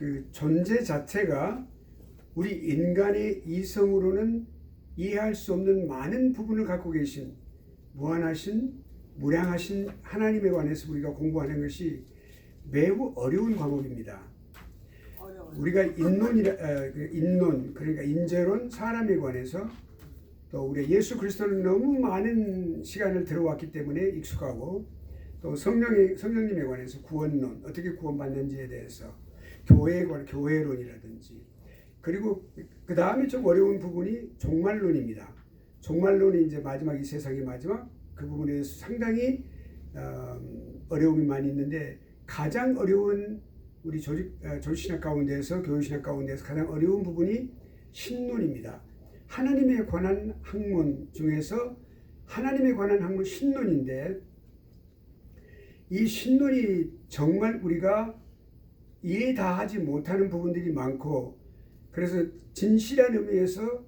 그 존재 자체가 우리 인간의 이성으로는 이해할 수 없는 많은 부분을 갖고 계신 무한하신 무량하신 하나님에 관해서 우리가 공부하는 것이 매우 어려운 과목입니다. 우리가 인론 그러니까 인재론 사람에 관해서 또 우리 예수 그리스도는 너무 많은 시간을 들어왔기 때문에 익숙하고 또 성령님에 관해서 구원론 어떻게 구원받는지에 대해서 교회론이라든지 그리고 그 다음에 좀 어려운 부분이 종말론입니다. 종말론이 이제 마지막 이 세상의 마지막 그 부분에 대해서 상당히 어려움이 많이 있는데 가장 어려운 우리 조직신학 가운데에서 교회신학 가운데에서 가장 어려운 부분이 신론입니다. 하나님에 관한 학문 중에서 하나님에 관한 학문 신론인데 이 신론이 정말 우리가 이해 다 하지 못하는 부분들이 많고 그래서 진실한 의미에서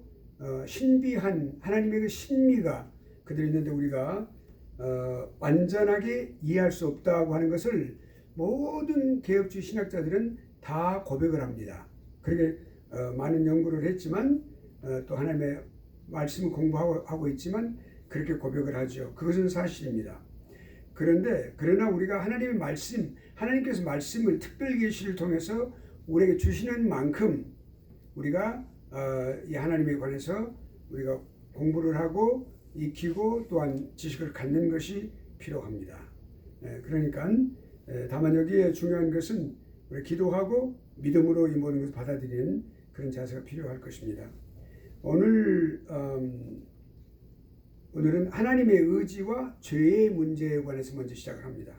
신비한 하나님의 그 신미가 그대로 있는데 우리가 완전하게 이해할 수 없다고 하는 것을 모든 개혁주의 신학자들은 다 고백을 합니다. 그렇게 많은 연구를 했지만 또 하나님의 말씀을 공부하고 있지만 그렇게 고백을 하죠. 그것은 사실입니다. 그러나 우리가 하나님의 말씀, 하나님께서 말씀을 특별 계시를 통해서 우리에게 주시는 만큼 우리가 이 하나님에 관해서 우리가 공부를 하고 익히고 또한 지식을 갖는 것이 필요합니다. 그러니까 다만 여기에 중요한 것은 우리 기도하고 믿음으로 이 모든 것을 받아들이는 그런 자세가 필요할 것입니다. 오늘은 하나님의 의지와 죄의 문제에 관해서 먼저 시작을 합니다.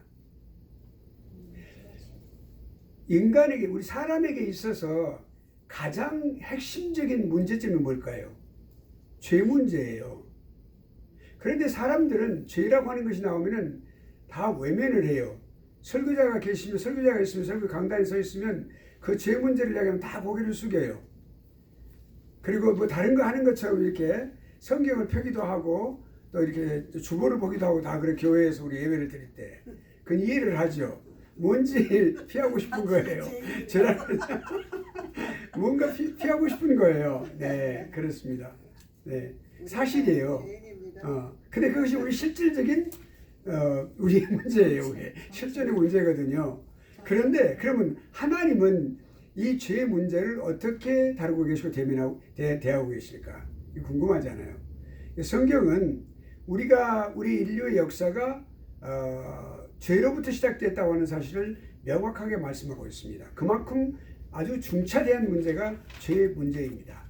인간에게 우리 사람에게 있어서 가장 핵심적인 문제점이 뭘까요? 죄 문제예요. 그런데 사람들은 죄라고 하는 것이 나오면은 다 외면을 해요. 설교자가 있으면 설교 강단에 서 있으면 그 죄 문제를 이야기하면 다 고개를 숙여요. 그리고 뭐 다른 거 하는 것처럼 이렇게 성경을 펴기도 하고 또 이렇게 주보를 보기도 하고 다 그래 교회에서 우리 예배를 드릴 때 그건 이해를 하죠. 뭔지 피하고 싶은 거예요. 뭔가 피하고 싶은 거예요. 네, 그렇습니다. 네, 사실이에요. 근데 그것이 우리 실질적인 우리의 문제예요. 우리 실존의 문제거든요. 그런데 그러면 하나님은 이 죄의 문제를 어떻게 다루고 계시고 대하고 계실까? 이거 궁금하잖아요. 성경은 우리 인류의 역사가 죄로부터 시작됐다고 하는 사실을 명확하게 말씀하고 있습니다. 그만큼 아주 중차대한 문제가 죄의 문제입니다.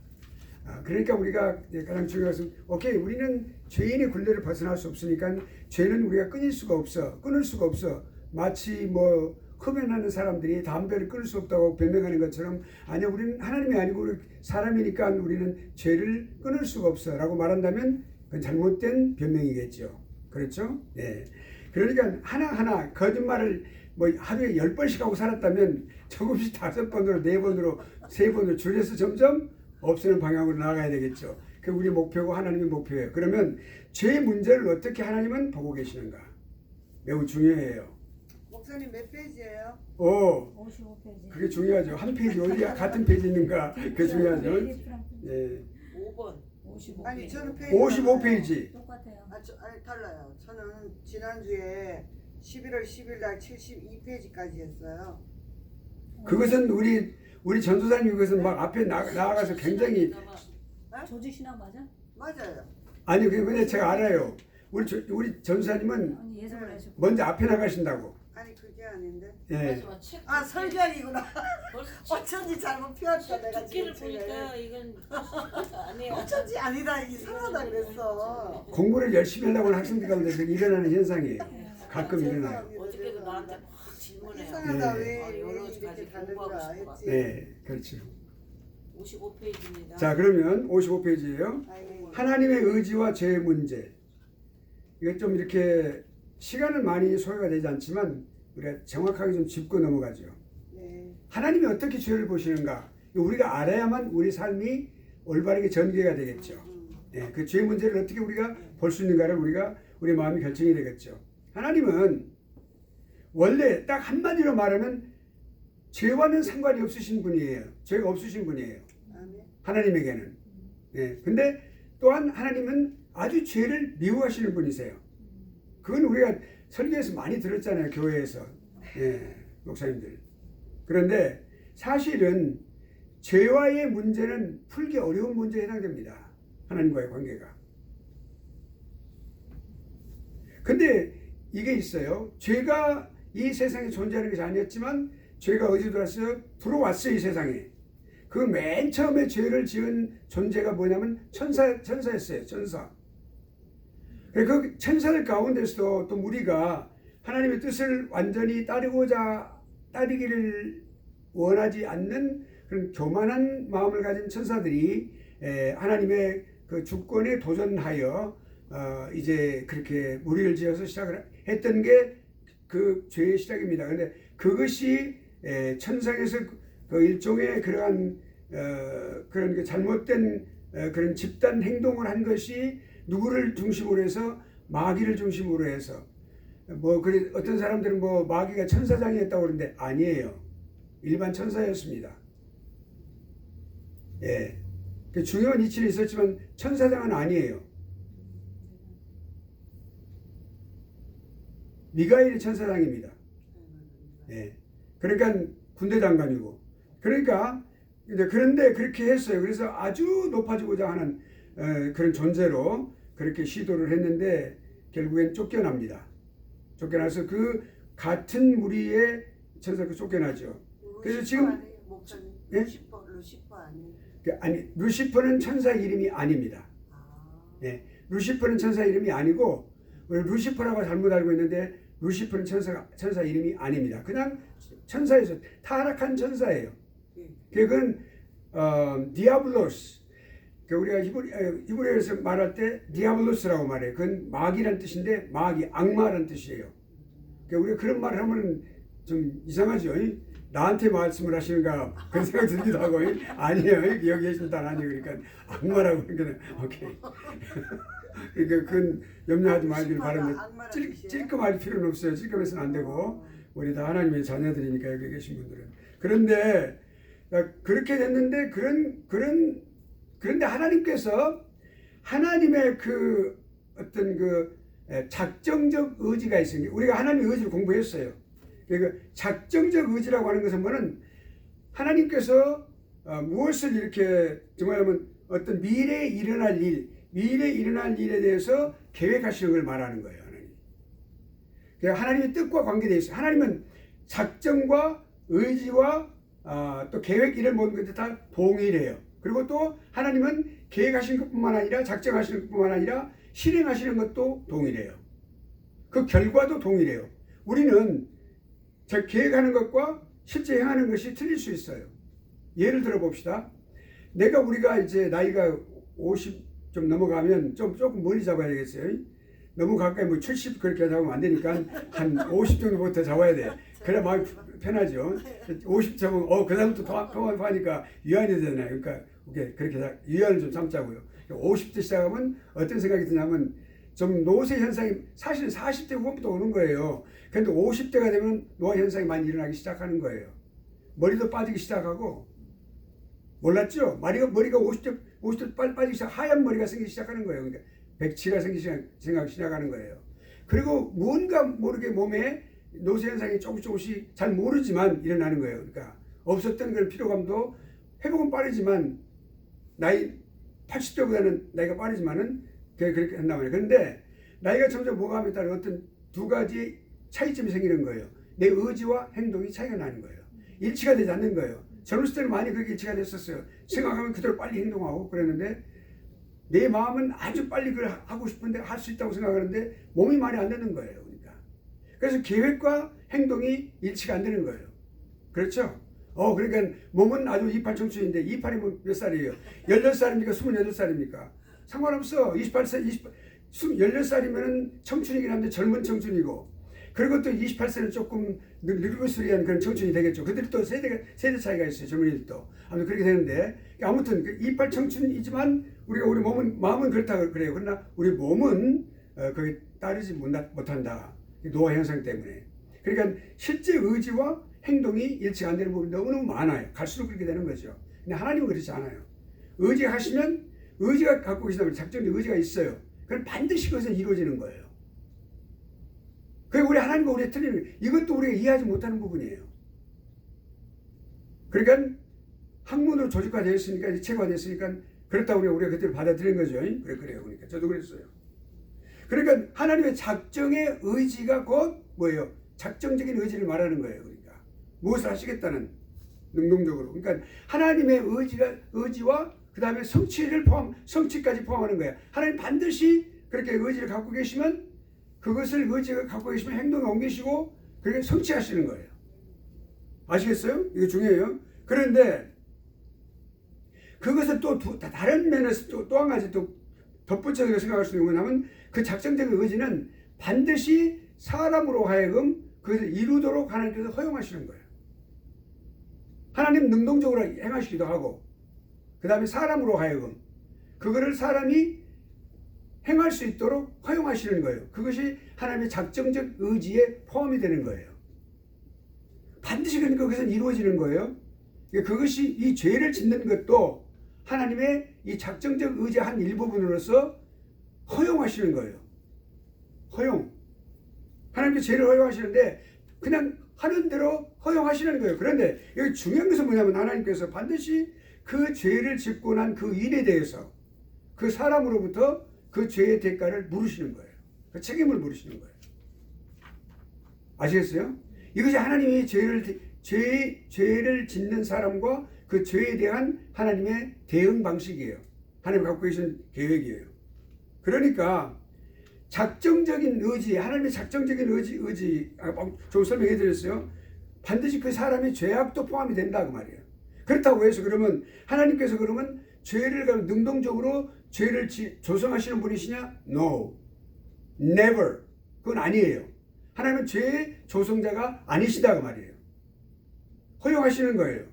그러니까 우리가 가장 중요한 것은 오케이 우리는 죄인의 굴레를 벗어날 수 없으니까 죄는 우리가 끊을 수가 없어. 마치 뭐 흡연하는 사람들이 담배를 끊을 수 없다고 변명하는 것처럼 아니야 우리는 하나님이 아니고 우리 사람이니까 우리는 죄를 끊을 수가 없어 라고 말한다면 그건 잘못된 변명이겠죠. 그렇죠? 네. 그러니까 하나하나 거짓말을 뭐 하루에 10번씩 하고 살았다면 조금씩 5번으로 4번으로 3번으로 줄여서 점점 없애는 방향으로 나아가야 되겠죠. 그게 우리 목표고 하나님의 목표예요. 그러면 죄의 문제를 어떻게 하나님은 보고 계시는가? 매우 중요해요. 목사님 몇 페이지예요? 55페이지. 그게 중요하죠. 한 페이지 어디 같은 페이지 있는가? 그게 중요하죠. 예. 5번. 55페이지. 아니 저는 페이지 55페이지. 똑같아요. 아니 달라요. 저는 지난주에 11월 10일 날 72페이지까지 했어요. 그것은 우리 전도사님 그것은 막 앞에 나아가서 굉장히 조직신학 맞아? 맞아요. 아니 근데 제가 알아요. 우리 전도사님은 아니 예습을 하셨고. 먼저 앞에 나가신다고. 아니 그게 아닌데. 예. 아 설교하기구나. 어쩐지 잘못 피웠다 내가 듣기를 지금 보니까 이건 아니에요. 어쩐지 아니다 이상하다 그랬어. 공부를 열심히 하려고 하는 학생들 가운데 일어나는 현상이에요. 가끔 일어나요. 어저께도 나한테 막 질문해요. 이상하다 네. 왜 여러 이렇게 가지 다른가 공부하고 싶어 했지. 네, 그렇죠. 55페이지입니다. 자, 그러면 55페이지예요. 아이고. 하나님의 의지와 죄의 문제. 이거 좀 이렇게 시간은 많이 소요가 되지 않지만 우리가 정확하게 좀 짚고 넘어가죠. 네. 하나님이 어떻게 죄를 보시는가? 우리가 알아야만 우리 삶이 올바르게 전개가 되겠죠. 예, 그 죄 문제를 어떻게 우리가 볼 수 있는가를 우리 마음이 결정이 되겠죠. 하나님은 원래 딱 한마디로 말하면 죄와는 상관이 없으신 분이에요. 죄가 없으신 분이에요. 아멘. 하나님에게는. 예. 근데 또한 하나님은 아주 죄를 미워하시는 분이세요. 그건 우리가 설교에서 많이 들었잖아요. 교회에서. 예. 목사님들. 그런데 사실은 죄와의 문제는 풀기 어려운 문제에 해당됩니다. 하나님과의 관계가. 근데 이게 있어요. 죄가 이 세상에 존재하는 것이 아니었지만 죄가 어디서 들어왔어요? 들어왔어요. 이 세상에. 그 맨 처음에 죄를 지은 존재가 뭐냐면 천사였어요. 천사. 그 천사들 가운데서도 또 우리가 하나님의 뜻을 완전히 따르기를 원하지 않는 그런 교만한 마음을 가진 천사들이 하나님의 그 주권에 도전하여 이제 그렇게 무리를 지어서 시작을 했던 게 그 죄의 시작입니다. 그런데 그것이 천상에서 그 일종의 그러한 그런 그 잘못된 그런 집단 행동을 한 것이 누구를 중심으로 해서 마귀를 중심으로 해서 뭐 그래 어떤 사람들은 뭐 마귀가 천사장이었다고 그러는데 아니에요. 일반 천사였습니다. 예, 그 중요한 이치는 있었지만 천사장은 아니에요. 미가엘이 천사장입니다. 예, 그러니까 군대 장관이고 그러니까 이제 그런데 그렇게 했어요. 그래서 아주 높아지고자 하는 그런 존재로 그렇게 시도를 했는데 결국엔 쫓겨납니다. 쫓겨나서 그 같은 무리의 천사가 쫓겨나죠. 그래서 지금 목사님 예? 루시퍼 아니에요? 아니 루시퍼는 천사 이름이 아닙니다. 예, 루시퍼는 천사 이름이 아니고 루시퍼라고 잘못 알고 있는데 루시퍼는 천사 이름이 아닙니다. 그냥 천사에서 타락한 천사예요. 그건 디아블로스. 우리가 히브리어에서 말할 때 디아블로스라고 말해요. 그건 마귀란 뜻인데 마귀, 악마란 뜻이에요. 우리가 그런 말을 하면 좀 이상하죠. 나한테 말씀을 하시는가 그런 생각 들기도 하고 아니에요. 여기 계신 단 아니에요. 그러니까 악마라고 그러니까 오케이. 그러니까 그건 염려하지 말길 바랍니다. 찔끔할 필요는 없어요. 찔끔해서는 안 되고 우리 다 하나님의 자녀들이니까 여기 계신 분들은. 그런데 그렇게 됐는데 그런데 하나님께서 하나님의 그 어떤 그 작정적 의지가 있으니 우리가 하나님의 의지를 공부했어요. 그러니까 작정적 의지라고 하는 것은 뭐는 하나님께서 무엇을 이렇게 정말하면 어떤 미래에 일어날 일에 대해서 계획하시는 걸 말하는 거예요. 하나님. 그러니까 하나님의 뜻과 관계되어 있어요. 하나님은 작정과 의지와 또 계획 이런 모든 것들 다 동일해요. 그리고 또 하나님은 계획하시는 것뿐만 아니라 작정하시는 것뿐만 아니라 실행하시는 것도 동일해요. 그 결과도 동일해요. 우리는 계획하는 것과 실제 행하는 것이 틀릴 수 있어요. 예를 들어 봅시다. 우리가 이제 나이가 50 좀 넘어가면 조금 멀리 잡아야 되겠어요. 너무 가까이 70 그렇게 잡으면 안 되니까 한 50 정도부터 잡아야 돼. 그래 마음이 편하죠. 50 잡으면 그 다음부터 더 하니까 유한이 되잖아요. 그러니까 그렇게 유한을 좀 삼자고요. 50대 시작하면 어떤 생각이 드냐면 좀 노쇠 현상이 사실 40대 후반부터 오는 거예요. 그런데 50대가 되면 노화 현상이 많이 일어나기 시작하는 거예요. 머리도 빠지기 시작하고 몰랐죠? 머리가 50대 빨리 빠지기 시작 하얀 머리가 생기기 시작하는 거예요. 그러니까 백치가 생기기 시작하는 거예요. 그리고 뭔가 모르게 몸에 노쇠 현상이 조금씩 잘 모르지만 일어나는 거예요. 그러니까 없었던 그런 피로감도 회복은 빠르지만 나이 80대보다는 나이가 빠르지만은 그렇게 한단 말이에요. 그런데 나이가 점점 먹어가면 따라 어떤 두 가지 차이점이 생기는 거예요. 내 의지와 행동이 차이가 나는 거예요. 일치가 되지 않는 거예요. 젊었을 때는 많이 그렇게 일치가 됐었어요. 생각하면 그대로 빨리 행동하고 그랬는데 내 마음은 아주 빨리 그걸 하고 싶은데 할 수 있다고 생각하는데 몸이 말이 안 되는 거예요. 그러니까. 그래서 계획과 행동이 일치가 안 되는 거예요. 그렇죠? 그러니까 몸은 아주 이팔 청춘인데 이팔이면 몇 살이에요? 18살입니까? 28살입니까? 상관없어. 28살, 18살이면 청춘이긴 한데 젊은 청춘이고 그리고 또 28세는 조금 늙을수리한 그런 청춘이 되겠죠. 그들이 또 세대 차이가 있어요. 젊은이들도. 아무튼 그렇게 되는데 아무튼 이팔 청춘이지만 우리 마음은 그렇다고 그래요. 그러나 우리 몸은 거기 따르지 못한다. 노화 현상 때문에. 그러니까 실제 의지와 행동이 일치가 안 되는 부분이 너무너무 많아요. 갈수록 그렇게 되는 거죠. 근데 하나님은 그렇지 않아요. 의지하시면 의지가 갖고 계시다면 작정적 의지가 있어요. 그럼 반드시 그것은 이루어지는 거예요. 그게 우리 하나님과 우리의 틀리는 거예요. 이것도 우리가 이해하지 못하는 부분이에요. 그러니까 학문으로 조직화되어 있으니까 체계화되어 있으니까 그렇다고 우리가 그때를 받아들인 거죠. 그래요. 그러니까 저도 그랬어요. 그러니까 하나님의 작정의 의지가 곧 뭐예요? 작정적인 의지를 말하는 거예요. 그러니까 무엇을 하시겠다는 능동적으로. 그러니까 하나님의 의지와 그 다음에 성취까지 포함하는 거예요. 하나님 반드시 그렇게 의지를 갖고 계시면 그것을 의지를 갖고 계시면 행동에 옮기시고 그렇게 성취하시는 거예요. 아시겠어요? 이거 중요해요. 그런데 그것을 또 다른 면에서 또 한 가지 또 덧붙여서 생각할 수 있는 뭐냐면 그 작정적인 의지는 반드시 사람으로 하여금 그것을 이루도록 하나님께서 허용하시는 거예요. 하나님 능동적으로 행하시기도 하고 그 다음에 사람으로 하여금 그거를 사람이 행할 수 있도록 허용하시는 거예요. 그것이 하나님의 작정적 의지에 포함이 되는 거예요. 반드시 그러니까 그것은 이루어지는 거예요. 그것이 이 죄를 짓는 것도 하나님의 이 작정적 의지의 한 일부분으로서 허용하시는 거예요. 허용. 하나님께서 죄를 허용하시는데 그냥 하는 대로 허용하시는 거예요. 그런데 여기 중요한 것은 뭐냐면 하나님께서 반드시 그 죄를 짓고 난 그 일에 대해서 그 사람으로부터 그 죄의 대가를 물으시는 거예요. 그 책임을 물으시는 거예요. 아시겠어요? 이것이 하나님이 죄를 짓는 사람과 그 죄에 대한 하나님의 대응 방식이에요. 하나님 갖고 계신 계획이에요. 그러니까 작정적인 의지, 하나님의 작정적인 의지, 좀 설명해 드렸어요. 반드시 그 사람의 죄악도 포함이 된다 그 말이에요. 그렇다고 해서 그러면 하나님께서 그러면 죄를 능동적으로 죄를 조성하시는 분이시냐? No, never. 그건 아니에요. 하나님은 죄의 조성자가 아니시다 그 말이에요. 허용하시는 거예요.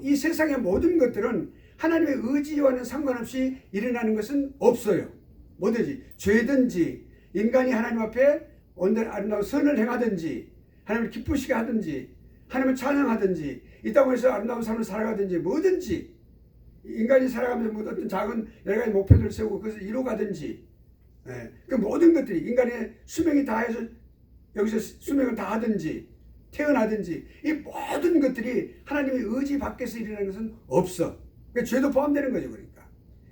이 세상의 모든 것들은 하나님의 의지와는 상관없이 일어나는 것은 없어요. 뭐든지 죄든지 인간이 하나님 앞에 아름다운 선을 행하든지 하나님을 기쁘시게 하든지 하나님을 찬양하든지 이 땅에서 아름다운 삶을 살아가든지 뭐든지 인간이 살아가면서 뭐 어떤 작은 여러 가지 목표들을 세우고 그것을 이루어가든지 그 모든 것들이 인간의 수명이 다해서 여기서 수명을 다하든지 태어나든지 이 모든 것들이 하나님의 의지 밖에서 일어나는 것은 없어. 그러니까 죄도 포함되는 거죠. 그러니까.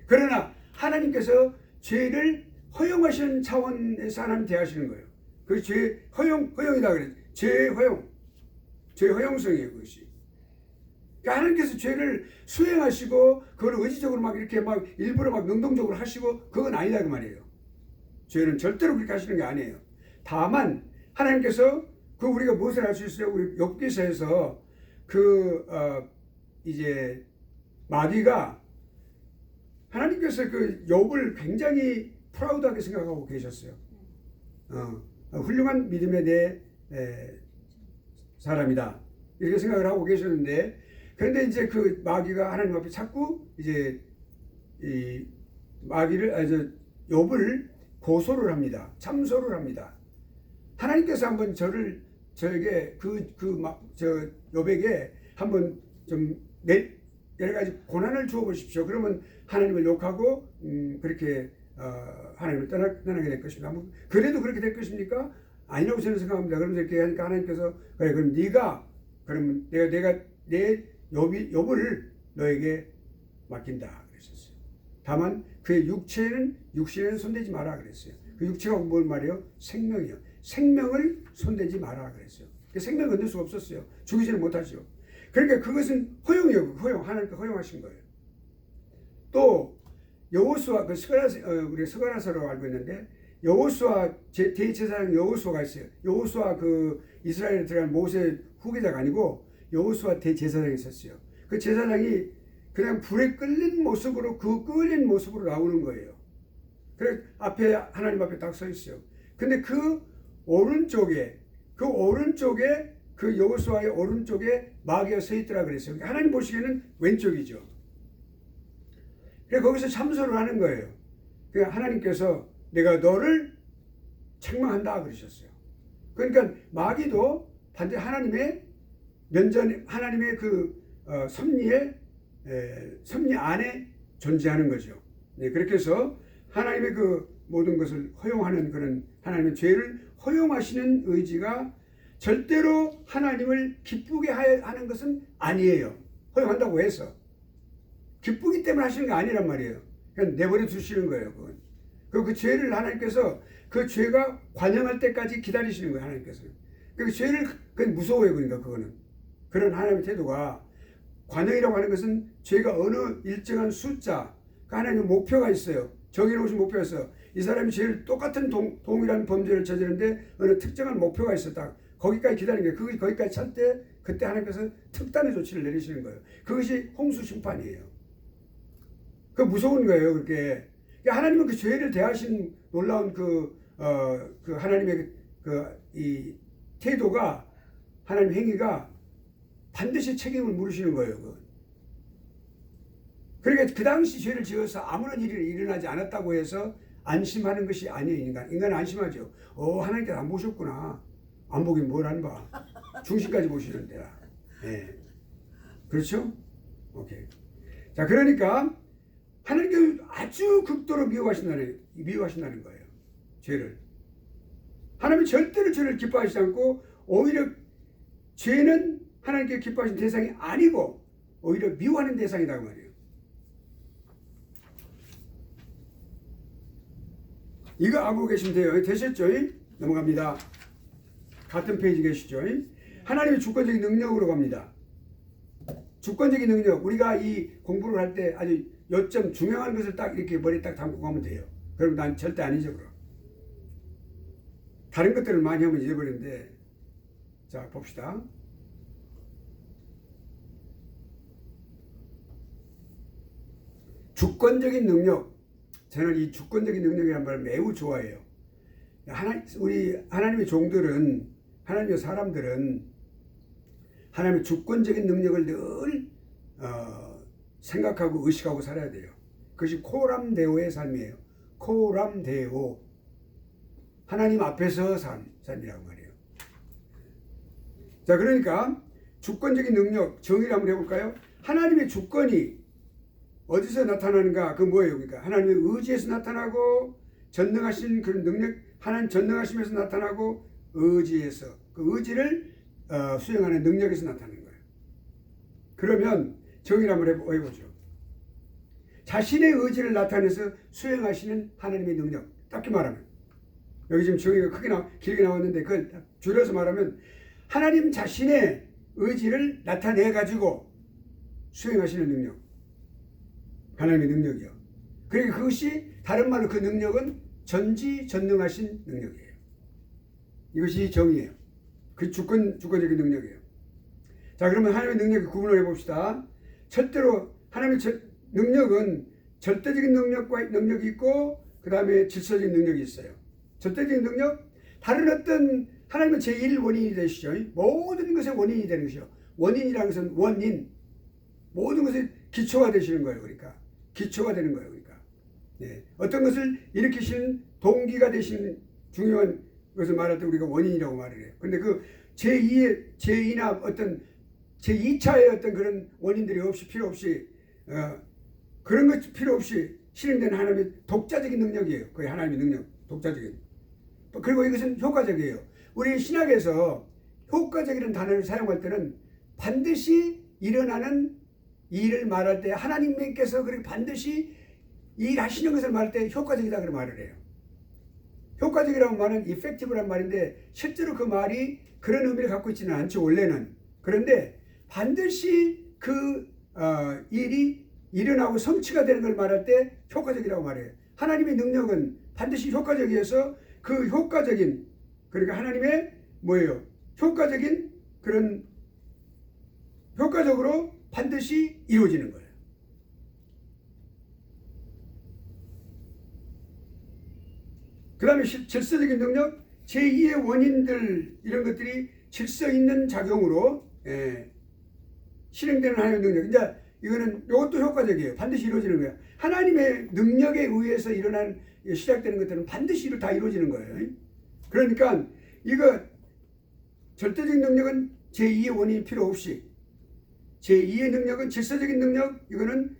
그러나 하나님께서 죄를 허용하시는 차원에서 하나님 대하시는 거예요. 그 죄 허용이다 그래요. 죄 허용성이에요. 그것이. 그러니까 하나님께서 죄를 수행하시고 그걸 의지적으로 막 이렇게 막 일부러 막 능동적으로 하시고 그건 아니다 그 말이에요. 죄는 절대로 그렇게 하시는 게 아니에요. 다만 하나님께서 그 우리가 무엇을 할 수 있어요? 우리 욥기서에서 이제 마귀가 하나님께서 그 욥을 굉장히 프라우드하게 생각하고 계셨어요. 훌륭한 믿음의 내 사람이다 이렇게 생각을 하고 계셨는데 그런데 이제 그 마귀가 하나님 앞에 자꾸 이제 이 마귀를 욥을 고소를 합니다. 참소를 합니다. 하나님께서 한번 저에게 욥에게 한번 좀 여러 가지 고난을 주어 보십시오. 그러면 하나님을 욕하고 그렇게 하나님을 떠나게 될 것입니다. 그래도 그렇게 될 것입니까? 아니라고 저는 생각합니다. 그러면서 이렇게 하니까 하나님께서 그래 그럼 네가 그러면 내가 내 욥을 너에게 맡긴다 그랬었어요. 다만 그의 육신에는 손대지 마라 그랬어요. 그 육체가 뭘 말이에요? 생명이요. 생명을 손대지 마라 그랬어요. 생명을 건들 수가 없었어요. 죽이지는 못하죠. 그러니까 그것은 허용이에요. 하나님께서 허용하신 거예요. 또 여호수아 우리 스가랴서라고 알고 있는데 여호수아 대제사장 여호수아가 있어요. 여호수아 그 이스라엘에 들어간 모세 후계자가 아니고 여호수아 대제사장이 있었어요. 그 제사장이 그냥 불에 끌린 모습으로 나오는 거예요. 그래 하나님 앞에 딱 서 있어요. 근데 그 오른쪽에 그 여호수아의 오른쪽에 마귀가 서 있더라 그랬어요. 그러니까 하나님 보시기에는 왼쪽이죠. 그래서 거기서 참소를 하는 거예요. 그러니까 하나님께서 내가 너를 책망한다 그러셨어요. 그러니까 마귀도 반드시 하나님의 면전, 하나님의 그 섭리 안에 존재하는 거죠. 네, 그렇게 해서 하나님의 그 모든 것을 허용하는 그런 하나님의 죄를 허용하시는 의지가 절대로 하나님을 기쁘게 하는 것은 아니에요. 허용한다고 해서 기쁘기 때문에 하시는 게 아니란 말이에요. 그냥 내버려 두시는 거예요. 그건. 그 죄를 하나님께서 그 죄가 관영할 때까지 기다리시는 거예요. 하나님께서는. 그 죄를 그건 무서워요. 그러니까 그거는 그런 하나님의 태도가 관영이라고 하는 것은 죄가 어느 일정한 숫자, 그 하나님의 목표가 있어요. 정해놓으신 목표가 있어요. 이 사람이 죄를 똑같은 동일한 범죄를 저지르는데 어느 특정한 목표가 있었다. 거기까지 기다리는 거예요. 거기까지 찰 때 그때 하나님께서 특단의 조치를 내리시는 거예요. 그것이 홍수 심판이에요. 그 무서운 거예요. 그렇게 하나님은 그 죄를 대하신 놀라운 그 하나님의 이 태도가 하나님 행위가 반드시 책임을 물으시는 거예요. 그러니까 그 당시 죄를 지어서 아무런 일이 일어나지 않았다고 해서 안심하는 것이 아니에요. 인간은 안심하죠. 하나님께서 안 보셨구나. 안 보긴 뭘 안 봐. 중심까지 보시는데. 네. 그렇죠? 오케이. 자, 그러니까 하나님께서 아주 극도로 미워하신다는 거예요. 죄를. 하나님이 절대로 죄를 기뻐하시지 않고 오히려 죄는 하나님께 기뻐하시는 대상이 아니고 오히려 미워하는 대상이다 그 말이에요. 이거 알고 계시면 돼요. 되셨죠? 넘어갑니다. 같은 페이지 계시죠? 하나님의 주권적인 능력으로 갑니다. 주권적인 능력. 우리가 이 공부를 할 때 아주 요점 중요한 것을 딱 이렇게 머리에 딱 담고 가면 돼요. 그럼 난 절대 안 잊어버려. 다른 것들을 많이 하면 잊어버리는데. 자, 봅시다. 주권적인 능력. 저는 이 주권적인 능력이라는 말을 매우 좋아해요. 우리 하나님의 종들은, 하나님의 사람들은 하나님의 주권적인 능력을 늘 생각하고 의식하고 살아야 돼요. 그것이 코람데오의 삶이에요. 코람데오. 하나님 앞에서 삶이라고 말해요. 자, 그러니까 주권적인 능력 정의를 한번 해볼까요? 하나님의 주권이 어디서 나타나는가? 그 뭐예요? 그러니까 하나님의 의지에서 나타나고 전능하신 그런 능력, 하나님 전능하심에서 나타나고 의지에서 그 의지를 수행하는 능력에서 나타나는 거예요. 그러면 정의를 한번 해보죠. 자신의 의지를 나타내서 수행하시는 하나님의 능력. 딱히 말하면 여기 지금 정의가 길게 나왔는데 그걸 줄여서 말하면 하나님 자신의 의지를 나타내 가지고 수행하시는 능력. 하나님의 능력이요. 그러니까 그것이 다른 말로 그 능력은 전지전능하신 능력이에요. 이것이 정의예요. 그 주권적인 능력이에요. 자, 그러면 하나님의 능력을 구분을 해봅시다. 절대로 하나님의 능력은 절대적인 능력이 있고 그 다음에 질서적인 능력이 있어요. 절대적인 능력, 다른 어떤 하나님은 제1 원인이 되시죠. 모든 것의 원인이 되는 것이요. 원인이라는 것은 원인, 모든 것의 기초가 되시는 거예요. 그러니까 기초가 되는 거예요. 그러니까 네. 어떤 것을 일으키시는 동기가 되시는 중요한 것을 말할 때 우리가 원인이라고 말을 해요. 근데 그 제2나 어떤 제2차의 어떤 그런 원인들이 필요 없이 그런 것 필요 없이 실행되는 하나님의 독자적인 능력이에요. 거의 하나님의 능력, 독자적인. 그리고 이것은 효과적이에요. 우리 신학에서 효과적이라는 단어를 사용할 때는 반드시 일어나는 일을 말할 때 하나님께서 그렇게 반드시 일하시는 것을 말할 때 효과적이다 그런 말을 해요. 효과적이라는 말은 effective란 말인데 실제로 그 말이 그런 의미를 갖고 있지는 않죠. 원래는. 그런데 반드시 그 일이 일어나고 성취가 되는 걸 말할 때 효과적이라고 말해요. 하나님의 능력은 반드시 효과적이어서 그 효과적인, 그러니까 하나님의 뭐예요? 효과적인 그런 효과적으로 반드시 이루어지는 거예요. 그 다음에 질서적인 능력, 제2의 원인들 이런 것들이 질서 있는 작용으로 실행되는 하나님의 능력. 이제 이것도 효과적이에요. 반드시 이루어지는 거예요. 하나님의 능력에 의해서 시작되는 것들은 반드시 다 이루어지는 거예요. 그러니까 이거 절대적인 능력은 제2의 원인이 필요 없이 제2의 능력은 질서적인 능력, 이거는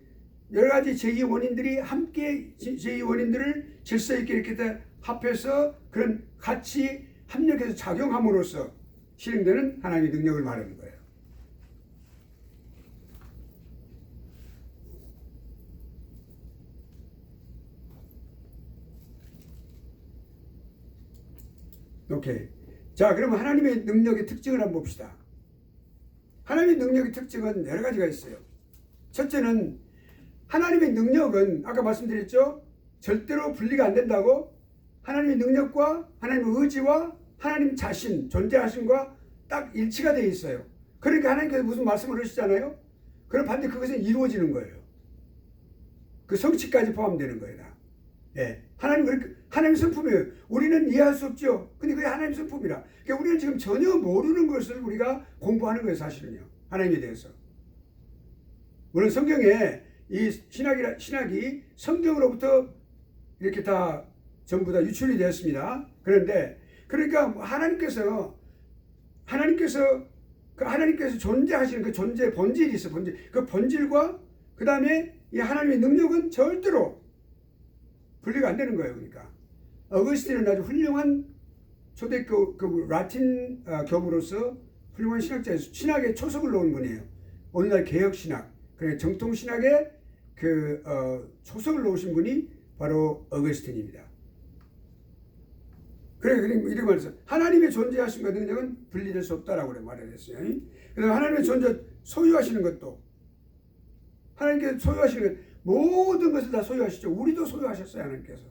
여러 가지 제2의 원인들이 함께 제2의 원인들을 질서 있게 이렇게 다 합해서 그런 같이 합력해서 작용함으로써 실행되는 하나님의 능력을 말하는 거예요. 오케이. 자, 그러면 하나님의 능력의 특징을 한번 봅시다. 하나님의 능력의 특징은 여러 가지가 있어요. 첫째는 하나님의 능력은 아까 말씀드렸죠? 절대로 분리가 안 된다고. 하나님의 능력과 하나님의 의지와 하나님 자신, 존재하심과 딱 일치가 되어 있어요. 그러니까 하나님께서 무슨 말씀을 하시잖아요? 그럼 반드시 그것은 이루어지는 거예요. 그 성취까지 포함되는 거예요. 다. 예. 하나님 성품이에요. 우리는 이해할 수 없죠. 근데 그게 하나님 성품이라. 그러니까 우리는 지금 전혀 모르는 것을 우리가 공부하는 거예요, 사실은요. 하나님에 대해서. 물론 성경에 이 신학이 성경으로부터 이렇게 다 전부 다 유출이 되었습니다. 그런데 그러니까 하나님께서 존재하시는 그 존재 본질이 있어. 그 본질과 그 다음에 이 하나님의 능력은 절대로 분리가 안 되는 거예요. 그러니까 어거스틴은 아주 훌륭한 초대교 라틴 교부로서 훌륭한 신학자예요. 신학의 초석을 놓은 분이에요. 오늘날 개혁 신학, 그러니까 정통 신학의 초석을 놓으신 분이 바로 어거스틴입니다. 그래 이렇게 말했어요. 하나님의 존재하심과 능력은 분리될 수 없다라고 말을 했어요. 그다음 하나님의 존재 소유하시는 것도 하나님께서 소유하시는 것, 모든 것을 다 소유하시죠. 우리도 소유하셨어요. 하나님께서.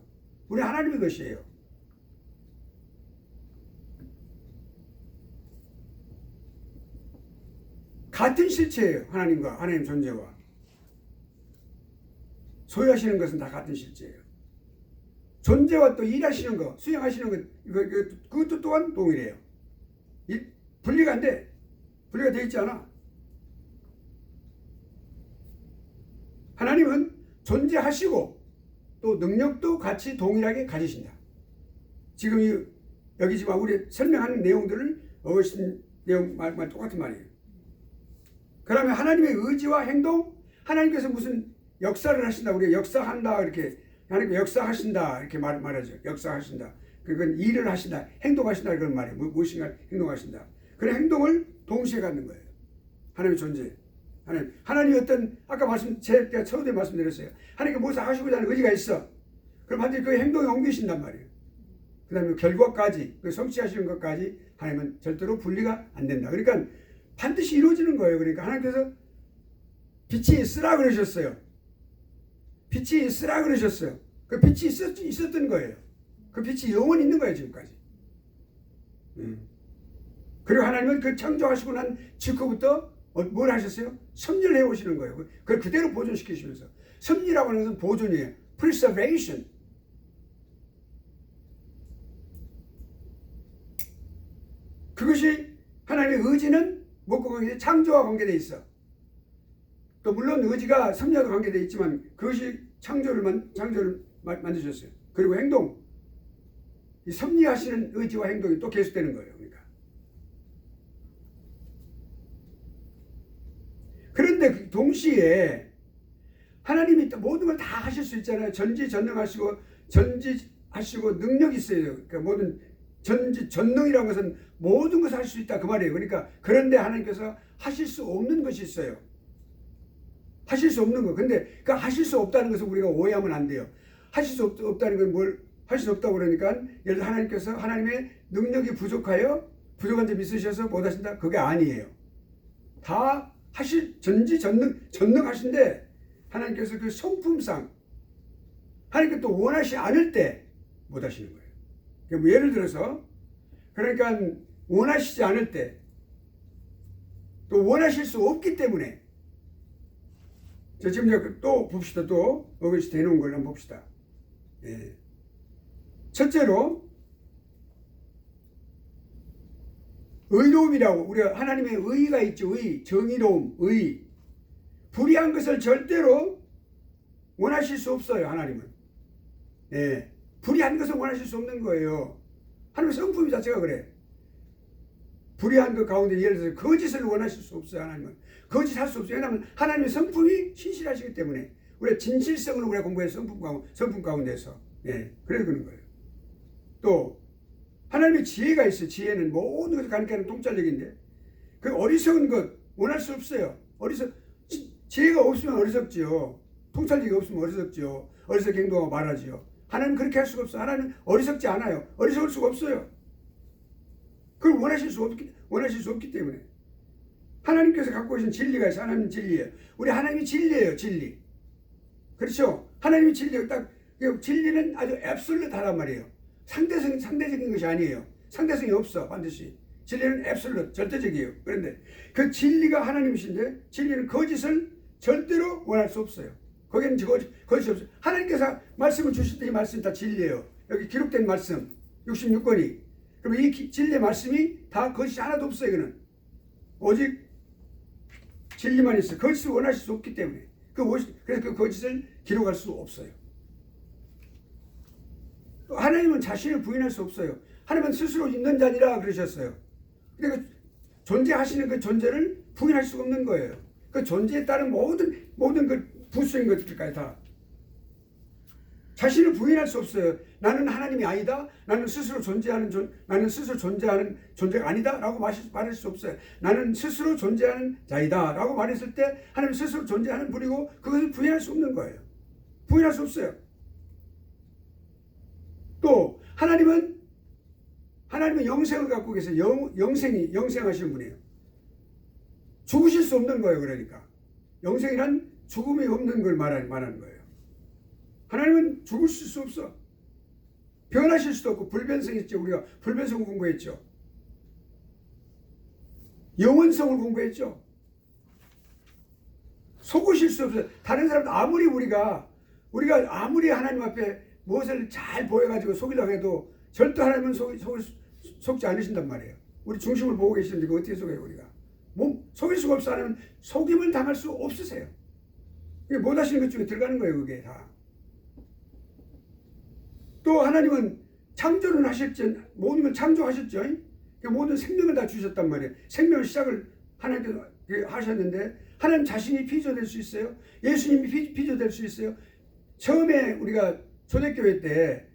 우리 하나님의 것이에요. 같은 실체예요. 하나님 존재와 소유하시는 것은 다 같은 실체예요. 존재와 또 일하시는 것, 수행하시는 것, 그것도 또한 동일해요. 분리가 안 돼. 분리가 되어 있지 않아. 하나님은 존재하시고 또 능력도 같이 동일하게 가지신다. 지금 여기 지금 우리 설명하는 내용들을 어거스틴 내용 말 똑같은 말이에요. 그러면 하나님의 의지와 행동, 하나님께서 무슨 역사를 하신다, 우리가 역사한다 이렇게 하나님 역사하신다 이렇게 말하죠. 역사하신다. 그건 일을 하신다, 행동하신다 그런 말이에요. 무엇인가 행동하신다. 그런 행동을 동시에 갖는 거예요. 하나님의 존재. 하나님이 어떤 아까 제가 처음에 말씀드렸어요. 하나님께 무엇을 하시고자 하는 의지가 있어. 그럼 반드시 그 행동에 옮기신단 말이에요. 그 다음에 결과까지, 그 성취하시는 것까지 하나님은 절대로 분리가 안 된다. 그러니까 반드시 이루어지는 거예요. 그러니까 하나님께서 빛이 있으라 그러셨어요. 빛이 있으라 그러셨어요. 그 빛이 있었던 거예요. 그 빛이 영원히 있는 거예요, 지금까지. 그리고 하나님은 그 창조하시고 난 직후부터 뭘 하셨어요? 섭리를 해오시는 거예요. 그걸 그대로 보존시키시면서. 섭리라고 하는 것은 보존이에요. preservation. 그것이 하나님의 의지는 뭐과 관계돼? 창조와 관계되어 있어. 또 물론 의지가 섭리와도 관계되어 있지만 그것이 창조를 만드셨어요. 그리고 행동. 이 섭리하시는 의지와 행동이 또 계속되는 거예요. 그러니까. 그런데 동시에 하나님이 모든 걸 다 하실 수 있잖아요. 전지하시고 능력이 있어요. 그러니까 모든 전능이라는 것은 모든 것을 할 수 있다 그 말이에요. 그러니까 그런데 하나님께서 하실 수 없는 것이 있어요. 하실 수 없는 거. 근데 그 하실 수 없다는 것을 우리가 오해하면 안 돼요. 하실 수 없다는 건 뭘 할 수 없다고 그러니까 예를 들어 하나님께서 하나님의 능력이 부족한 점이 있으셔서 못 하신다. 그게 아니에요. 다 전능하신데 하나님께서 그 성품상 하나님께 또 원하시 않을 때 못 하시는 거예요. 그러니까 예를 들어서 그러니까 원하시지 않을 때 또 원하실 수 없기 때문에 자 지금 또 봅시다. 또 어거시 대놓은 걸 한번 봅시다. 예. 첫째로 의로움이라고 우리가 하나님의 의가 있죠. 정의로움, 불의한 것을 절대로 원하실 수 없어요. 하나님은. 예. 불의한 것을 원하실 수 없는 거예요. 하나님의 성품 자체가 그래. 불의한 그 가운데 예를 들어서 거짓을 원하실 수 없어요. 하나님은 거짓할 수 없어요. 왜냐하면 하나님의 성품이 신실하시기 때문에 우리가 진실성을 우리가 공부해서 성품 가운데서 그래서 그런 거예요. 또 하나님의 지혜가 있어요. 지혜는 모든 것을 가리키는 통찰력인데 그 어리석은 것 원할 수 없어요. 지혜가 없으면 어리석지요. 통찰력이 없으면 어리석지요. 어리석게 행동하고 말하지요. 하나님 그렇게 할 수가 없어요. 하나님 어리석지 않아요. 어리석을 수가 없어요. 그걸 원하실 수 없기 때문에 하나님께서 갖고 계신 진리가 있어요. 하나님 진리예요. 우리 하나님이 진리예요. 진리. 그렇죠? 하나님이 진리예요. 딱 진리는 아주 앱솔루트하단 말이에요. 상대적인 것이 아니에요. 상대성이 없어 반드시. 진리는 앱솔루트 절대적이에요. 그런데 그 진리가 하나님이신데 진리는 거짓을 절대로 원할 수 없어요. 거기는 거짓이 없어요. 하나님께서 말씀을 주실 때 이 말씀이 다 진리예요. 여기 기록된 말씀 66권이. 그럼 이 진리의 말씀이 다 거짓이 하나도 없어요. 이거는 오직 진리만 있어요. 거짓을 원하실 수 없기 때문에 그래서 그 거짓을 기록할 수 없어요. 하나님은 자신을 부인할 수 없어요. 하나님은 스스로 있는 자니라 그러셨어요. 그러니까 존재하시는 그 존재를 부인할 수가 없는 거예요. 그 존재에 따른 모든 그 부수인 것들까지 다 자신을 부인할 수 없어요. 나는 하나님이 아니다. 나는 스스로 존재하는 존재가 아니다라고 말할 수 없어요. 나는 스스로 존재하는 자이다라고 말했을 때 하나님 스스로 존재하는 분이고 그것을 부인할 수 없는 거예요. 부인할 수 없어요. 또 하나님은 영생을 갖고 계세요. 영생하시는 분이에요. 죽으실 수 없는 거예요. 그러니까 영생이란 죽음이 없는 걸 말하는 거예요. 하나님은 죽으실 수 없어. 변하실 수도 없고 불변성이 있죠. 우리가 불변성을 공부했죠. 영원성을 공부했죠. 속으실 수 없어요. 다른 사람도 아무리 우리가 아무리 하나님 앞에 무엇을 잘 보여가지고 속이려고 해도 절대 하나님은 속지 않으신단 말이에요. 우리 중심을 보고 계시는데 그거 어떻게 속여요 우리가? 속일 수가 없어. 하나님은 속임을 당할 수 없으세요. 그게 못 하시는 것 중에 들어가는 거예요. 그게 다. 또 하나님은 창조를 하셨죠. 모든 걸 창조하셨죠. 모든 생명을 다 주셨단 말이에요. 생명의 시작을 하나님께서 하셨는데 하나님 자신이 피조될 수 있어요. 예수님이 피조될 수 있어요. 처음에 우리가 초대교회 때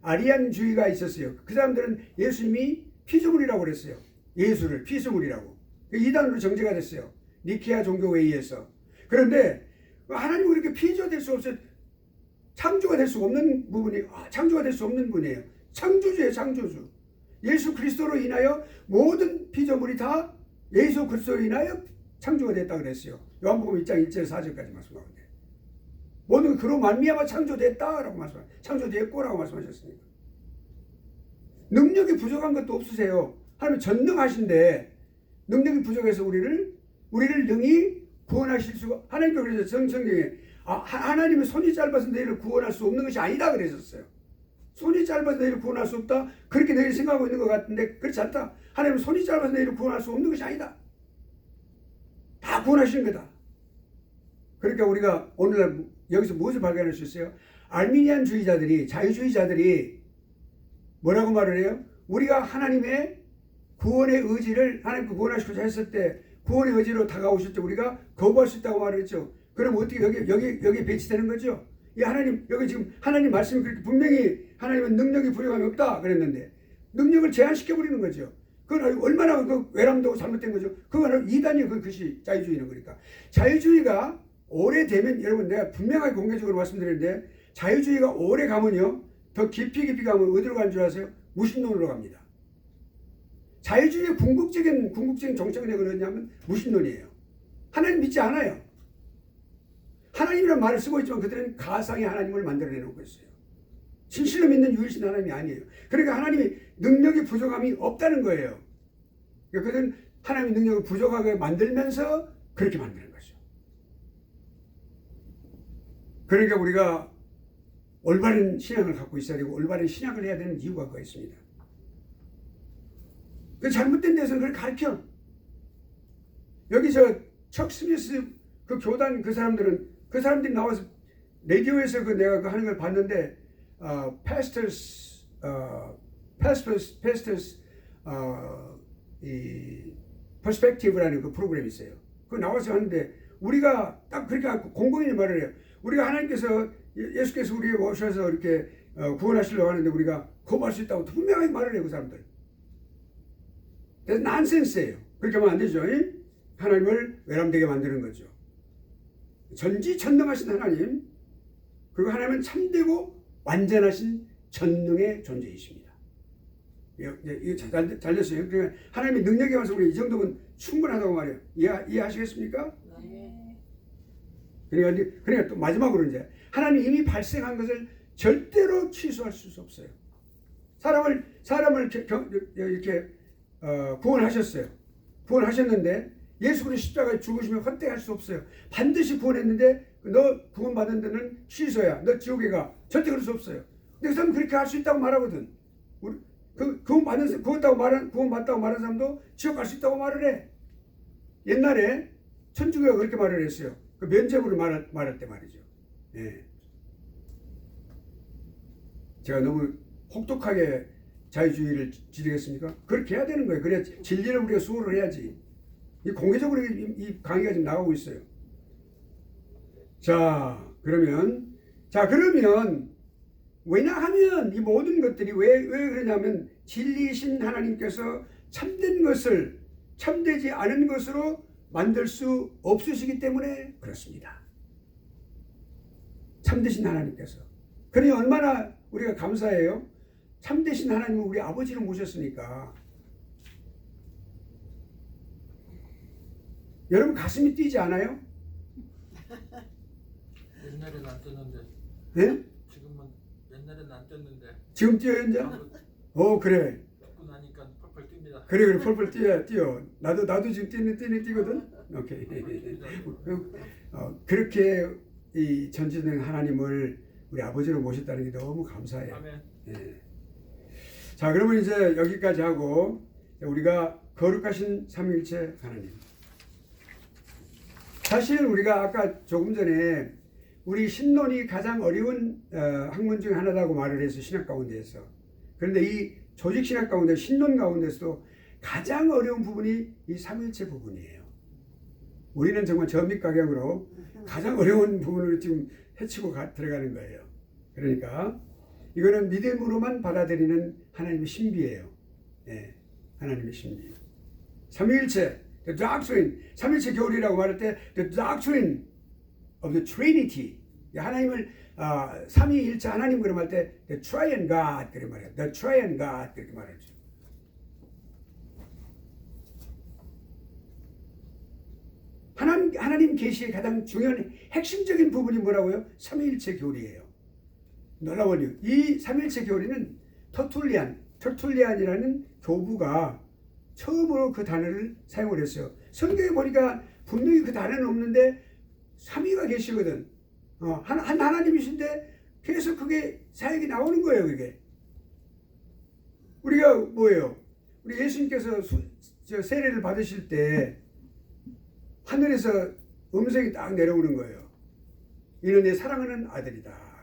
아리안주의가 있었어요. 그 사람들은 예수님이 피조물이라고 그랬어요. 예수를 피조물이라고. 이단으로 정죄가 됐어요. 니케아 종교회의에서. 그런데 하나님은 그렇게 피조될 수 없어요. 창조가 될 수 없는 분이에요. 창조주예요. 창조주. 예수 그리스도로 인하여 모든 피조물이 다 예수 그리스도로 인하여 창조가 됐다 그랬어요. 요한복음 1장 1절 4절까지 말씀하는데 모든 그로 말미암아 창조됐다라고 창조됐고라고 말씀하셨습니다. 능력이 부족한 것도 없으세요. 하나님 전능하신데 능력이 부족해서 우리를 능히 구원하실 수가. 하나님께서 그래서 성경에 하나님은 손이 짧아서 너희를 구원할 수 없는 것이 아니다 그러셨어요. 손이 짧아서 너희를 구원할 수 없다. 그렇게 너희를 생각하고 있는 것 같은데 그렇지 않다. 하나님은 손이 짧아서 너희를 구원할 수 없는 것이 아니다. 다 구원하시는 거다. 그러니까 우리가 오늘날 여기서 무엇을 발견할 수 있어요? 알미니안주의자들이 자유주의자들이 뭐라고 말을 해요? 우리가 하나님의 구원의 의지를 하나님께 구원하시고자 했을 때 구원의 의지로 다가오실 때 우리가 거부할 수 있다고 말을 했죠. 그럼 어떻게 여기 배치되는 거죠? 여기 지금 하나님 말씀이 그렇게 분명히 하나님은 능력이 부족함이 없다 그랬는데 능력을 제한시켜 버리는 거죠. 그건 얼마나 그 외람되고 잘못된 거죠. 그건 이단이에요. 그것이 자유주의는. 그러니까 자유주의가 오래되면 여러분 내가 분명하게 공개적으로 말씀드리는데 자유주의가 오래 가면요 더 깊이 가면 어디로 가는 줄 아세요? 무신론으로 갑니다. 자유주의의 궁극적인 정책은 어디냐면 무신론이에요. 하나님 믿지 않아요. 하나님이라는 말을 쓰고 있지만 그들은 가상의 하나님을 만들어내놓고 있어요. 진실로 믿는 유일신 하나님이 아니에요. 그러니까 하나님이 능력이 부족함이 없다는 거예요. 그러니까 그들은 하나님의 능력을 부족하게 만들면서 그렇게 만드는 거죠. 그러니까 우리가 올바른 신앙을 갖고 있어야 되고 올바른 신앙을 해야 되는 이유가 그거 있습니다. 그 잘못된 데서는 그걸 가르쳐. 여기 척 스미스 그 교단 그 사람들이 나와서 라디오에서 내가 하는 걸 봤는데 패스터스 이 퍼스펙티브라는 그 프로그램이 있어요. 그거 나와서 하는데 우리가 딱 그렇게 공공연히 말을 해요. 우리가 하나님께서 예수께서 우리에게 오셔서 이렇게 구원하시려고 하는데 우리가 거부할 수 있다고 분명하게 말을 해요. 그 사람들. 그래서 난센스예요. 그렇게 하면 안 되죠. 하나님을 외람되게 만드는 거죠. 전지전능하신 하나님, 그리고 하나님은 참되고 완전하신 전능의 존재이십니다. 이거 잘 됐어요. 그러니까 하나님의 능력에 와서 우리 이 정도면 충분하다고 말해요. 이해하시겠습니까? 네. 그러니까 또 마지막으로 이제 하나님 이미 발생한 것을 절대로 취소할 수 없어요. 사람을 이렇게 구원하셨어요. 구원하셨는데 예수 그리스도 십자가에 죽으시면 헛되할 수 없어요. 반드시 구원했는데 너 구원받은 데는 취소야. 너 지옥에 가. 절대 그럴 수 없어요. 근데 그 사람은 그렇게 할 수 있다고 말하거든. 구원받다고 말하는 사람도 지옥 갈 수 있다고 말을 해. 옛날에 천주교가 그렇게 말을 했어요. 그 면죄부를 말할 때 말이죠. 예. 제가 너무 혹독하게 자유주의를 지르겠습니까? 그렇게 해야 되는 거예요. 그래야 진리를 우리가 수호를 해야지. 공개적으로 이 강의가 지금 나가고 있어요. 그러면 왜냐하면 이 모든 것들이 왜 그러냐면 진리이신 하나님께서 참된 것을 참되지 않은 것으로 만들 수 없으시기 때문에 그렇습니다. 참되신 하나님께서. 그러니 얼마나 우리가 감사해요. 참되신 하나님을 우리 아버지로 모셨으니까. 여러분 가슴이 뛰지 않아요? 옛날에는 안 떴는데. 네? 지금은 옛날에는 안 떴는데. 지금 뛰어요 이제? 그래. 떴고 나니까 펄펄 뜁니다. 그래 펄펄 뛰어. 나도 지금 뛰거든. 오케이. 그렇게 이 전지전능 하나님을 우리 아버지로 모셨다는 게 너무 감사해요. 아멘. 예. 자, 그러면 이제 여기까지 하고 우리가 거룩하신 삼위일체 하나님. 사실 우리가 아까 조금 전에 우리 신론이 가장 어려운 학문 중 하나라고 말을 해서 신학 가운데에서. 그런데 이 조직 신학 가운데 신론 가운데서도 가장 어려운 부분이 이 삼위일체 부분이에요. 우리는 정말 전mit각양으로 가장 어려운 부분을 지금 헤치고 들어가는 거예요. 그러니까 이거는 믿음으로만 받아들이는 하나님의 신비예요. 네, 하나님의 신비. 삼위일체, the doctrine, 삼위일체 교리라고 말할 때 the doctrine of the Trinity, 하나님을 삼위일체 하나님 그런 말 때 the triune God 그렇게 말해요. the triune God 그렇게 말하죠. 하나님 계시의 가장 중요한 핵심적인 부분이 뭐라고요? 삼위일체 교리예요. 놀라워요. 이 삼위일체 교리는 터툴리안이라는 교부가 처음으로 그 단어를 사용을 했어요. 성경에 보니까 분명히 그 단어는 없는데 삼위가 계시거든. 한 하나님이신데 계속 그게 사역이 나오는 거예요. 그게 우리가 뭐예요? 우리 예수님께서 세례를 받으실 때 하늘에서 음성이 딱 내려오는 거예요. 이는 내 사랑하는 아들이다.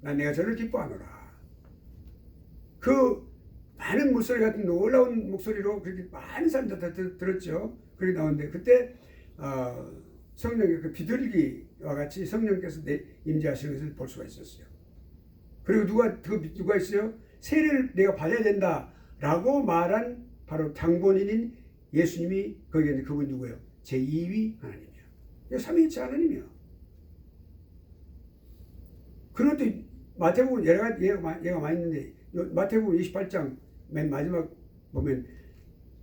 난 내가 저를 기뻐하노라. 그 많은 물소리 같은 놀라운 목소리로 그렇게 많은 사람들 다 들었죠. 그렇게 나오는데 그때 성령의 그 비둘기와 같이 성령께서 임재하시는 것을 볼 수가 있었어요. 그리고 누가 있어요? 세례를 내가 받아야 된다라고 말한 바로 장본인인 예수님이 거기에 있는 그분 누구예요? 제2위 하나님이야. 삼위일체 하나님이야. 그런데 마태복음 얘가 많이 있는데 마태복음 28장 맨 마지막 보면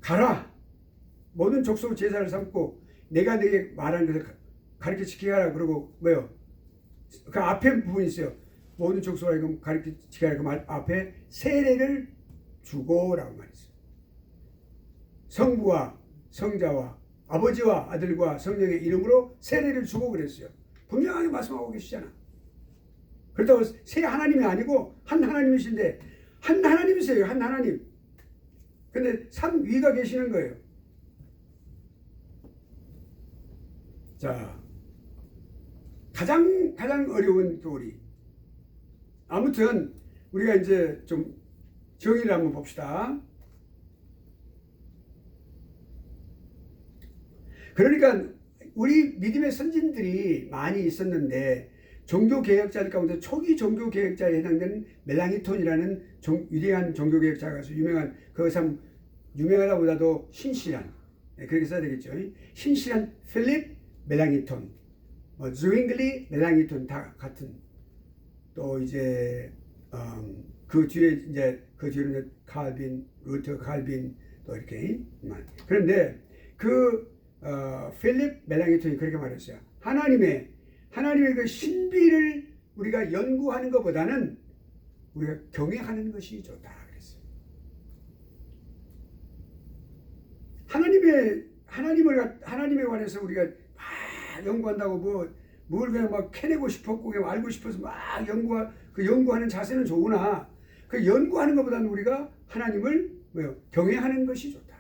가라 모든 족속 제사를 삼고 내가 너에게 말한 것을 가르쳐 지키게 하라. 그러고 뭐요? 그 앞에 부분이 있어요. 모든 족속을 가르쳐 지키게 하라. 그 말 앞에 세례를 주고라고 말했어요. 성부와 성자와 아버지와 아들과 성령의 이름으로 세례를 주고 그랬어요. 분명하게 말씀하고 계시잖아. 그렇다고 세 하나님이 아니고 한 하나님이신데 한 하나님이세요. 한 하나님. 근데 삼위가 계시는 거예요. 자, 가장 어려운 교리. 아무튼 우리가 이제 좀 정의를 한번 봅시다. 그러니까 우리 믿음의 선진들이 많이 있었는데 종교개혁자들 가운데 초기 종교개혁자에 해당되는 멜랑이톤이라는 위대한 종교개혁자가 유명한 그 참 유명하다보다도 신실한 그렇게 써야 되겠죠. 신실한 필립 멜랑이톤, zwingli 멜랑이톤 다 같은 또 이제 그 뒤에 이제 그 뒤로는 칼빈, 루터 칼빈 또 이렇게 그런데 그 필립 멜랑이톤이 그렇게 말했어요. 하나님의 그 신비를 우리가 연구하는 것보다는 우리가 경외하는 것이 좋다 그랬어요. 하나님에 관해서 우리가 막 연구한다고 뭘 그냥 막 캐내고 싶었고 그냥 알고 싶어서 막 연구하는 자세는 좋으나 그 연구하는 것보다는 우리가 하나님을 경외하는 것이 좋다.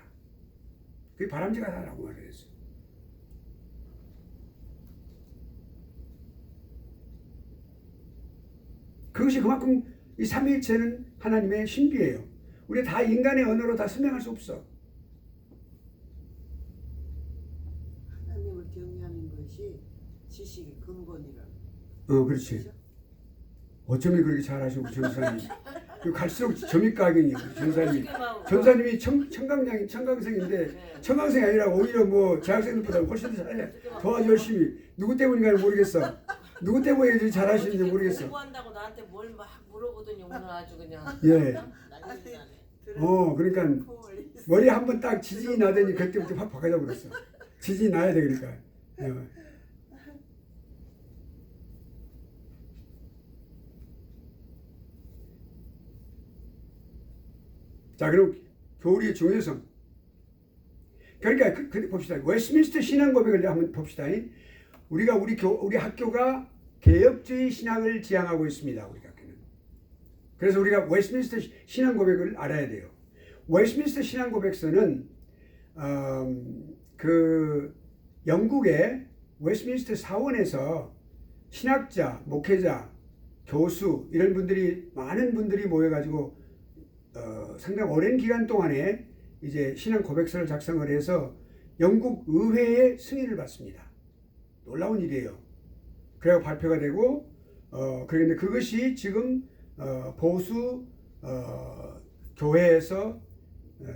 그게 바람직하다라고 말을 했어요. 그것이 그만큼 이 삼위일체는 하나님의 신비예요. 우리 다 인간의 언어로 다 설명할 수 없어. 하나님을 경외하는 것이 지식의 근본이라. 그렇지. 어쩌면 그렇게 잘하시고 전사님. 갈수록 점입가경이 전사님. 전사님이 청강생인데 청강생이 아니라 오히려 뭐 재학생들보다 훨씬 더 잘해. 더 열심히. 누구 때문인가는 모르겠어. 누구 때문에 잘하시는지 모르겠어. 공부한다고 나한테 뭘 막 물어보더니 오늘 아주 그냥 예. 난리 나네. 그러니까 머리 한번 딱 지진이 나더니 그때부터 확 바꿔져 버렸어. 지진이 나야 돼 그러니까. 자, 그럼 교리의 중요성. 그러니까 봅시다. 웨스트민스터 신앙 고백을 한번 봅시다. 우리 학교가 개혁주의 신학을 지향하고 있습니다. 우리 학교는. 그래서 우리가 웨스트민스터 신앙 고백을 알아야 돼요. 웨스트민스터 신앙 고백서는 그 영국의 웨스트민스터 사원에서 신학자, 목회자, 교수 이런 분들이 많은 분들이 모여가지고 상당히 오랜 기간 동안에 이제 신앙 고백서를 작성을 해서 영국 의회의 승인을 받습니다. 놀라운 일이에요. 그래서 발표가 되고 그런데 그것이 지금 보수 교회에서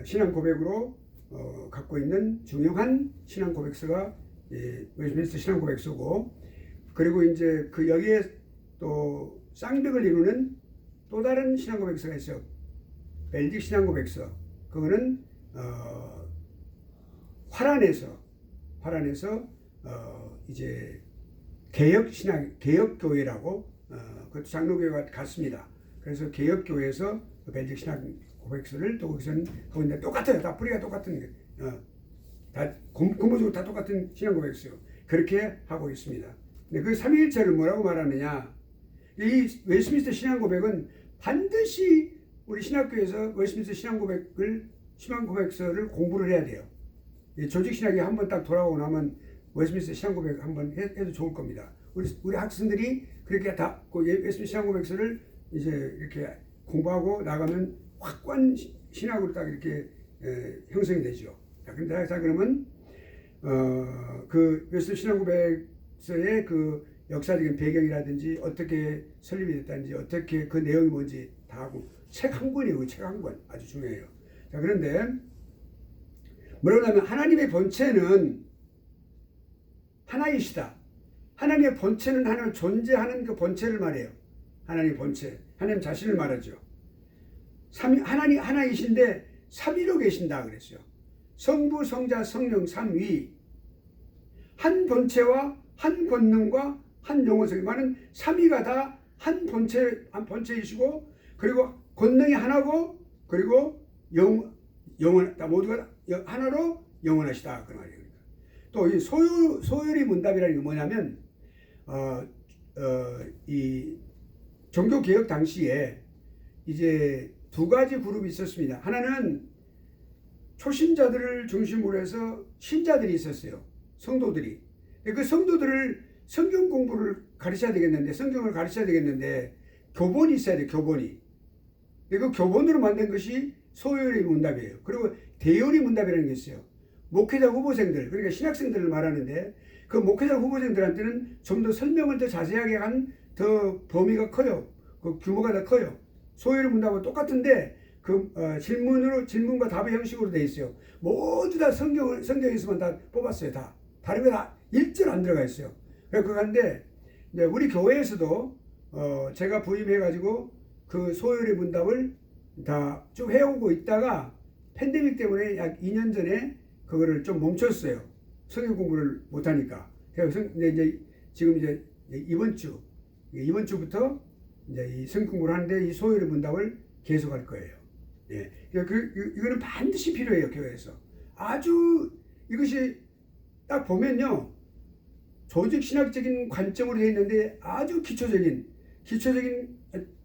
신앙 고백으로 갖고 있는 중요한 신앙 고백서가 웨스트민스터 신앙 고백서고 그리고 이제 그 여기에 또 쌍벽을 이루는 또 다른 신앙 고백서가 있어요. 벨직 신앙 고백서. 그거는 화란에서 이제 개혁 교회라고 그것도 장로교회가 같습니다. 그래서 개혁 교회에서 벨직 신앙 고백서를 또 거기서는 거기는 똑같아요. 다 뿌리가 똑같은 게 다 근본적으로 다 똑같은 신앙 고백서요. 그렇게 하고 있습니다. 근데 그 삼위일체를 뭐라고 말하느냐? 이 웨스트민스터 신앙 고백은 반드시 우리 신학교에서 웨스트민스터 신앙 고백서를 공부를 해야 돼요. 조직 신학이 한번 딱 돌아오고 나면 웨스트민스터 신앙 고백 한번 해도 좋을 겁니다. 우리 학생들이 그렇게 다 웨스트민스터 신앙 고백서를 이제 이렇게 공부하고 나가면 확고한 신학으로 딱 이렇게 형성이 되죠. 자 그러면 그 웨스트민스터 신앙 고백서의 그 역사적인 배경이라든지 어떻게 설립이 됐다든지 어떻게 그 내용이 뭔지 다 하고 책 한 권이에요. 책 한 권 아주 중요해요. 자 그런데 뭐라고 하면 하나님의 본체는 하나이시다. 하나님의 본체는 하나님 존재하는 그 본체를 말해요. 하나님의 본체, 하나님 자신을 말하죠. 하나님 하나이신데 삼위로 계신다 그랬어요. 성부, 성자, 성령, 삼위. 한 본체와 한 권능과 한 영원성이 많은 삼위가 다 한 본체이시고 그리고 권능이 하나고 그리고 영원 모두가 하나로 영원하시다 그 말이에요. 또 이 소요리 문답이라는 게 뭐냐면 이 종교 개혁 당시에 이제 두 가지 그룹이 있었습니다. 하나는 초신자들을 중심으로 해서 신자들이 있었어요. 성도들이. 그 성도들을 성경 공부를 가르쳐야 되겠는데 성경을 가르쳐야 되겠는데 교본이 있어야 돼요. 교본이. 그 교본으로 만든 것이 소요리 문답이에요. 그리고 대요리 문답이라는 게 있어요. 목회자 후보생들, 그러니까 신학생들을 말하는데 그 목회자 후보생들한테는 좀 더 설명을 더 자세하게 한 더 범위가 커요. 그 규모가 더 커요. 소요리 문답은 똑같은데 그 질문과 답의 형식으로 돼 있어요. 모두 다 성경에서만 다 뽑았어요. 다 다른 거 다 일절 안 들어가 있어요. 그런데 우리 교회에서도 제가 부임해가지고 그 소요리 문답을 다 쭉 해오고 있다가 팬데믹 때문에 약 2년 전에 그거를 좀 멈췄어요. 성경 공부를 못하니까. 그래서 이제 지금 이제 이번 주부터 이제 이 성경 공부를 하는데 이 소요리 문답을 계속할 거예요. 예, 이거는 반드시 필요해요. 교회에서 아주 이것이 딱 보면요, 조직 신학적인 관점으로 되어 있는데 아주 기초적인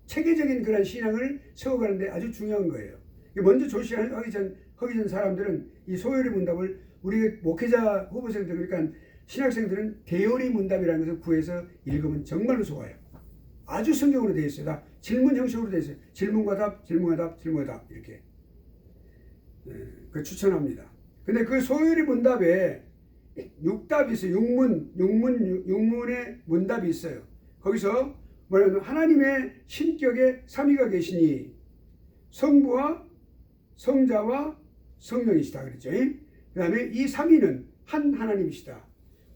체계적인 그런 신앙을 세워가는데 아주 중요한 거예요. 먼저 조직하기 전 사람들은 이 소요리 문답을 우리 목회자 후보생들, 그러니까 신학생들은 대요리 문답이라는 것을 구해서 읽으면 정말로 좋아요. 아주 성경으로 되어 있어요. 다 질문 형식으로 되어 있어요. 질문과 답, 질문과 답, 질문과 답 이렇게. 그 추천합니다. 근데 그 소요리 문답에 6답이 있어요. 6문의 문답이 있어요. 거기서 뭐냐면 하나님의 신격에 삼위가 계시니 성부와 성자와 성령이시다 그랬죠. 그 다음에 이 삼위는 한 하나님이시다.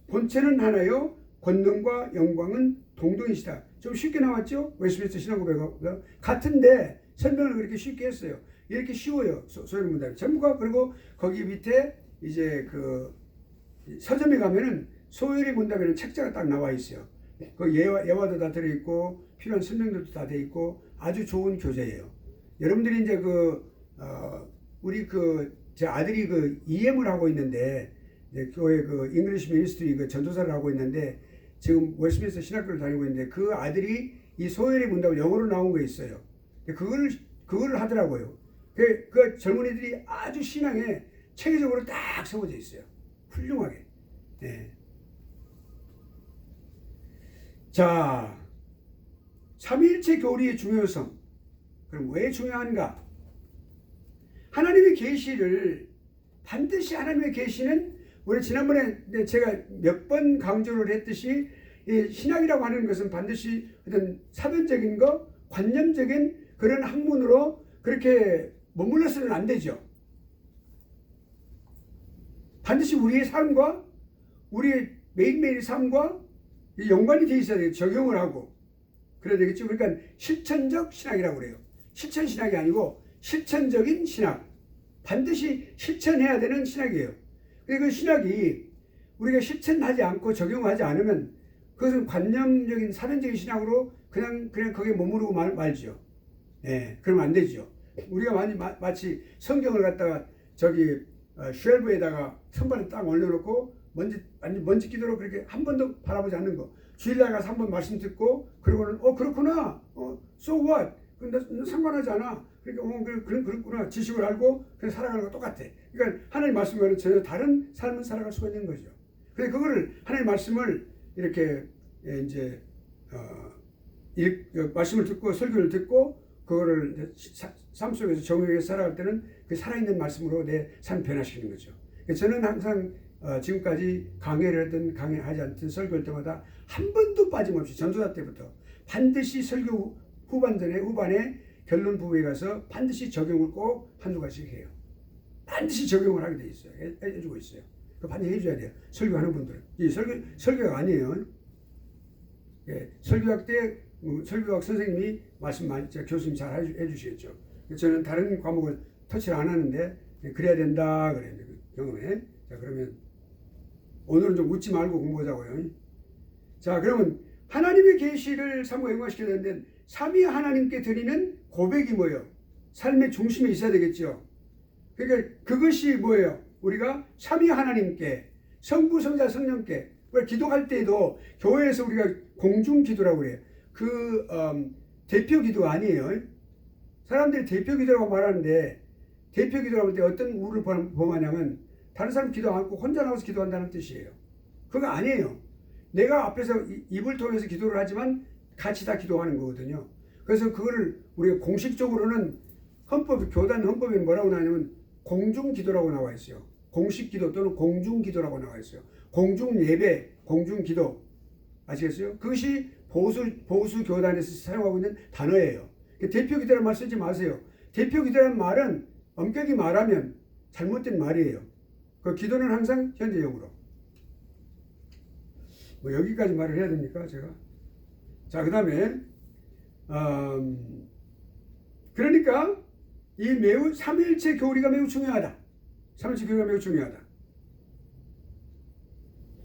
본체는 하나요 권능과 영광은 동등이시다. 좀 쉽게 나왔죠? 웨스트민스터 신앙고백하고 같은데 설명을 그렇게 쉽게 했어요. 이렇게 쉬워요. 소요리 문답이 전부가. 그리고 거기 밑에 이제 그 서점에 가면은 소요리 문답이라는 책자가 딱 나와 있어요. 그 예화도 다 들어있고 필요한 설명들도 다 돼 있고 아주 좋은 교재예요. 여러분들이 이제 우리 제 아들이 EM을 하고 있는데 이제 교회 잉글리시 미니스트리 전도사를 하고 있는데 지금 웨스트민스터 신학교를 다니고 있는데 그 아들이 이 소요리 문답을 영어로 나온 거 있어요. 그걸 하더라고요. 그 젊은이들이 아주 신앙에 체계적으로 딱 세워져 있어요. 훌륭하게. 네. 자, 삼위일체 교리의 중요성. 그럼 왜 중요한가? 하나님의 계시를 반드시 하나님의 계시는 우리 지난번에 제가 몇 번 강조를 했듯이 이 신학이라고 하는 것은 반드시 어떤 사변적인 거, 관념적인 그런 학문으로 그렇게 머물러서는 안 되죠. 반드시 우리의 삶과 우리의 매일매일 삶과 연관이 되어 있어야 돼요. 적용을 하고. 그래야 되겠죠. 그러니까 실천적 신학이라고 그래요. 실천 신학이 아니고 실천적인 신학. 반드시 실천해야 되는 신학이에요. 근데 그 신학이 우리가 실천하지 않고 적용하지 않으면 그것은 관념적인 사변적인 신학으로 그냥 거기에 머무르고 말죠. 예, 그러면 안 되죠. 우리가 마치 성경을 갖다가 쉘브에다가 선반에 딱 올려놓고 먼지 기도로 그렇게 한 번도 바라보지 않는 거. 주일날 가서 한 번 말씀 듣고 그러고는 그렇구나. So what? 근데 상관하지 않아. 그러니까 그렇구나. 지식을 알고 그냥 살아가는 거 똑같아. 그러니까 하나님 말씀과는 전혀 다른 삶을 살아갈 수가 있는 거죠. 그래서 그거를 하나님 말씀을 이렇게 이제 말씀을 듣고 설교를 듣고 그거를 삶 속에서 적용해서 살아갈 때는 그 살아있는 말씀으로 내 삶을 변화시키는 거죠. 저는 항상 지금까지 강의하지 않던 설교할 때마다 한 번도 빠짐없이 전도사 때부터 반드시 설교 후반에 결론 부분에 가서 반드시 적용을 꼭 한두 가지씩 해요. 반드시 적용을 하게 돼 있어요. 해주고 있어요. 그 반드시 해줘야 돼요. 설교하는 분들은. 이 설교가 아니에요. 예, 설교학 때 설교학 선생님이 말씀 교수님 잘 해주시겠죠. 저는 다른 과목을 터치를 안 하는데 그래야 된다 그래요. 경험에. 자, 그러면 오늘은 좀 웃지 말고 공부하자고요. 자, 그러면 하나님의 계시를 삶과 연관시켜야 되는데 삼위 하나님께 드리는 고백이 뭐예요? 삶의 중심에 있어야 되겠죠. 그러니까 그것이 뭐예요? 우리가 삼위 하나님께 성부, 성자, 성령께 우리가 기도할 때에도 교회에서 우리가 공중 기도라고 그래요. 대표 기도가 아니에요. 사람들이 대표 기도라고 말하는데 대표 기도라고 할 때 어떤 우를 범하냐면 다른 사람 기도 않고 혼자 나와서 기도한다는 뜻이에요. 그거 아니에요. 내가 앞에서 입을 통해서 기도를 하지만 같이 다 기도하는 거거든요. 그래서 그거를 우리가 공식적으로는 교단 헌법에 뭐라고 나냐면 공중기도라고 나와 있어요. 공식기도 또는 공중기도라고 나와 있어요. 공중예배, 공중기도. 아시겠어요? 그것이 보수 교단에서 사용하고 있는 단어예요. 대표기도라는 말 쓰지 마세요. 대표기도라는 말은 엄격히 말하면 잘못된 말이에요. 그 기도는 항상 현재형으로. 뭐 여기까지 말을 해야 됩니까, 제가? 자, 그 다음에 그러니까 이 매우 삼위일체 교리가 매우 중요하다. 삼위일체 교리가 매우 중요하다.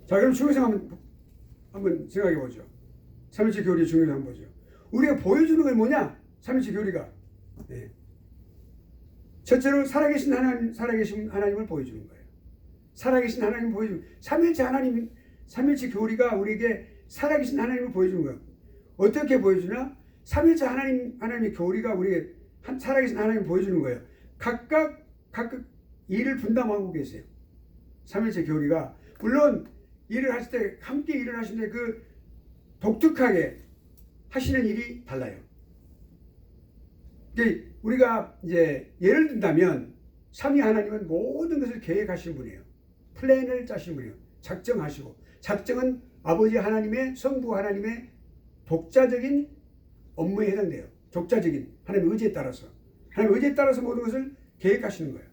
자, 그럼 중요성 한번 생각해 보죠. 삼위일체 교리의 중요성 한번 보죠. 우리가 보여주는 건 뭐냐? 삼위일체 교리가. 네. 첫째로 살아계신 하나님을 보여주는 거예요. 살아계신 하나님을 보여주는 거예요. 삼위일체 교리가 우리에게 살아계신 하나님을 보여주는 거예요. 어떻게 보여주나? 삼위일체 하나님의 교리가 우리에게 살아계신 하나님을 보여주는 거예요. 각각 일을 분담하고 계세요. 삼위일체 교리가 물론 일을 하실 때 함께 일을 하시는데 그 독특하게 하시는 일이 달라요. 우리가 이제 예를 든다면 삼위 하나님은 모든 것을 계획하시는 분이에요. 플랜을 짜시는 분이에요. 작정하시고 작정은 아버지 하나님의 성부 하나님의 독자적인 업무에 해당돼요. 독자적인 하나님의 의지에 따라서 하나님의 의지에 따라서 모든 것을 계획하시는 거예요.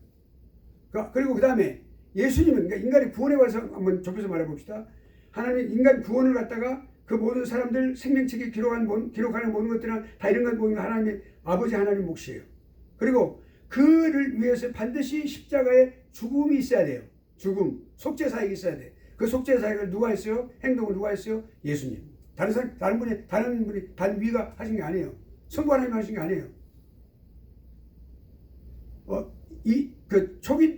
그리고 그 다음에 예수님은 그러니까 인간의 구원에 관해서 한번 좁혀서 말해봅시다. 하나님의 인간 구원을 갖다가 그 모든 사람들 생명책에 기록하는 모든 것들은 다 이런 것 모든 하나님의 아버지 하나님 몫이에요. 그리고 그를 위해서 반드시 십자가에 죽음이 있어야 돼요. 죽음, 속죄사역이 있어야 돼. 그 속죄사역을 누가 했어요? 행동을 누가 했어요? 예수님. 다른 분이 다른 위가 하신 게 아니에요. 성부 하나님 하신 게 아니에요.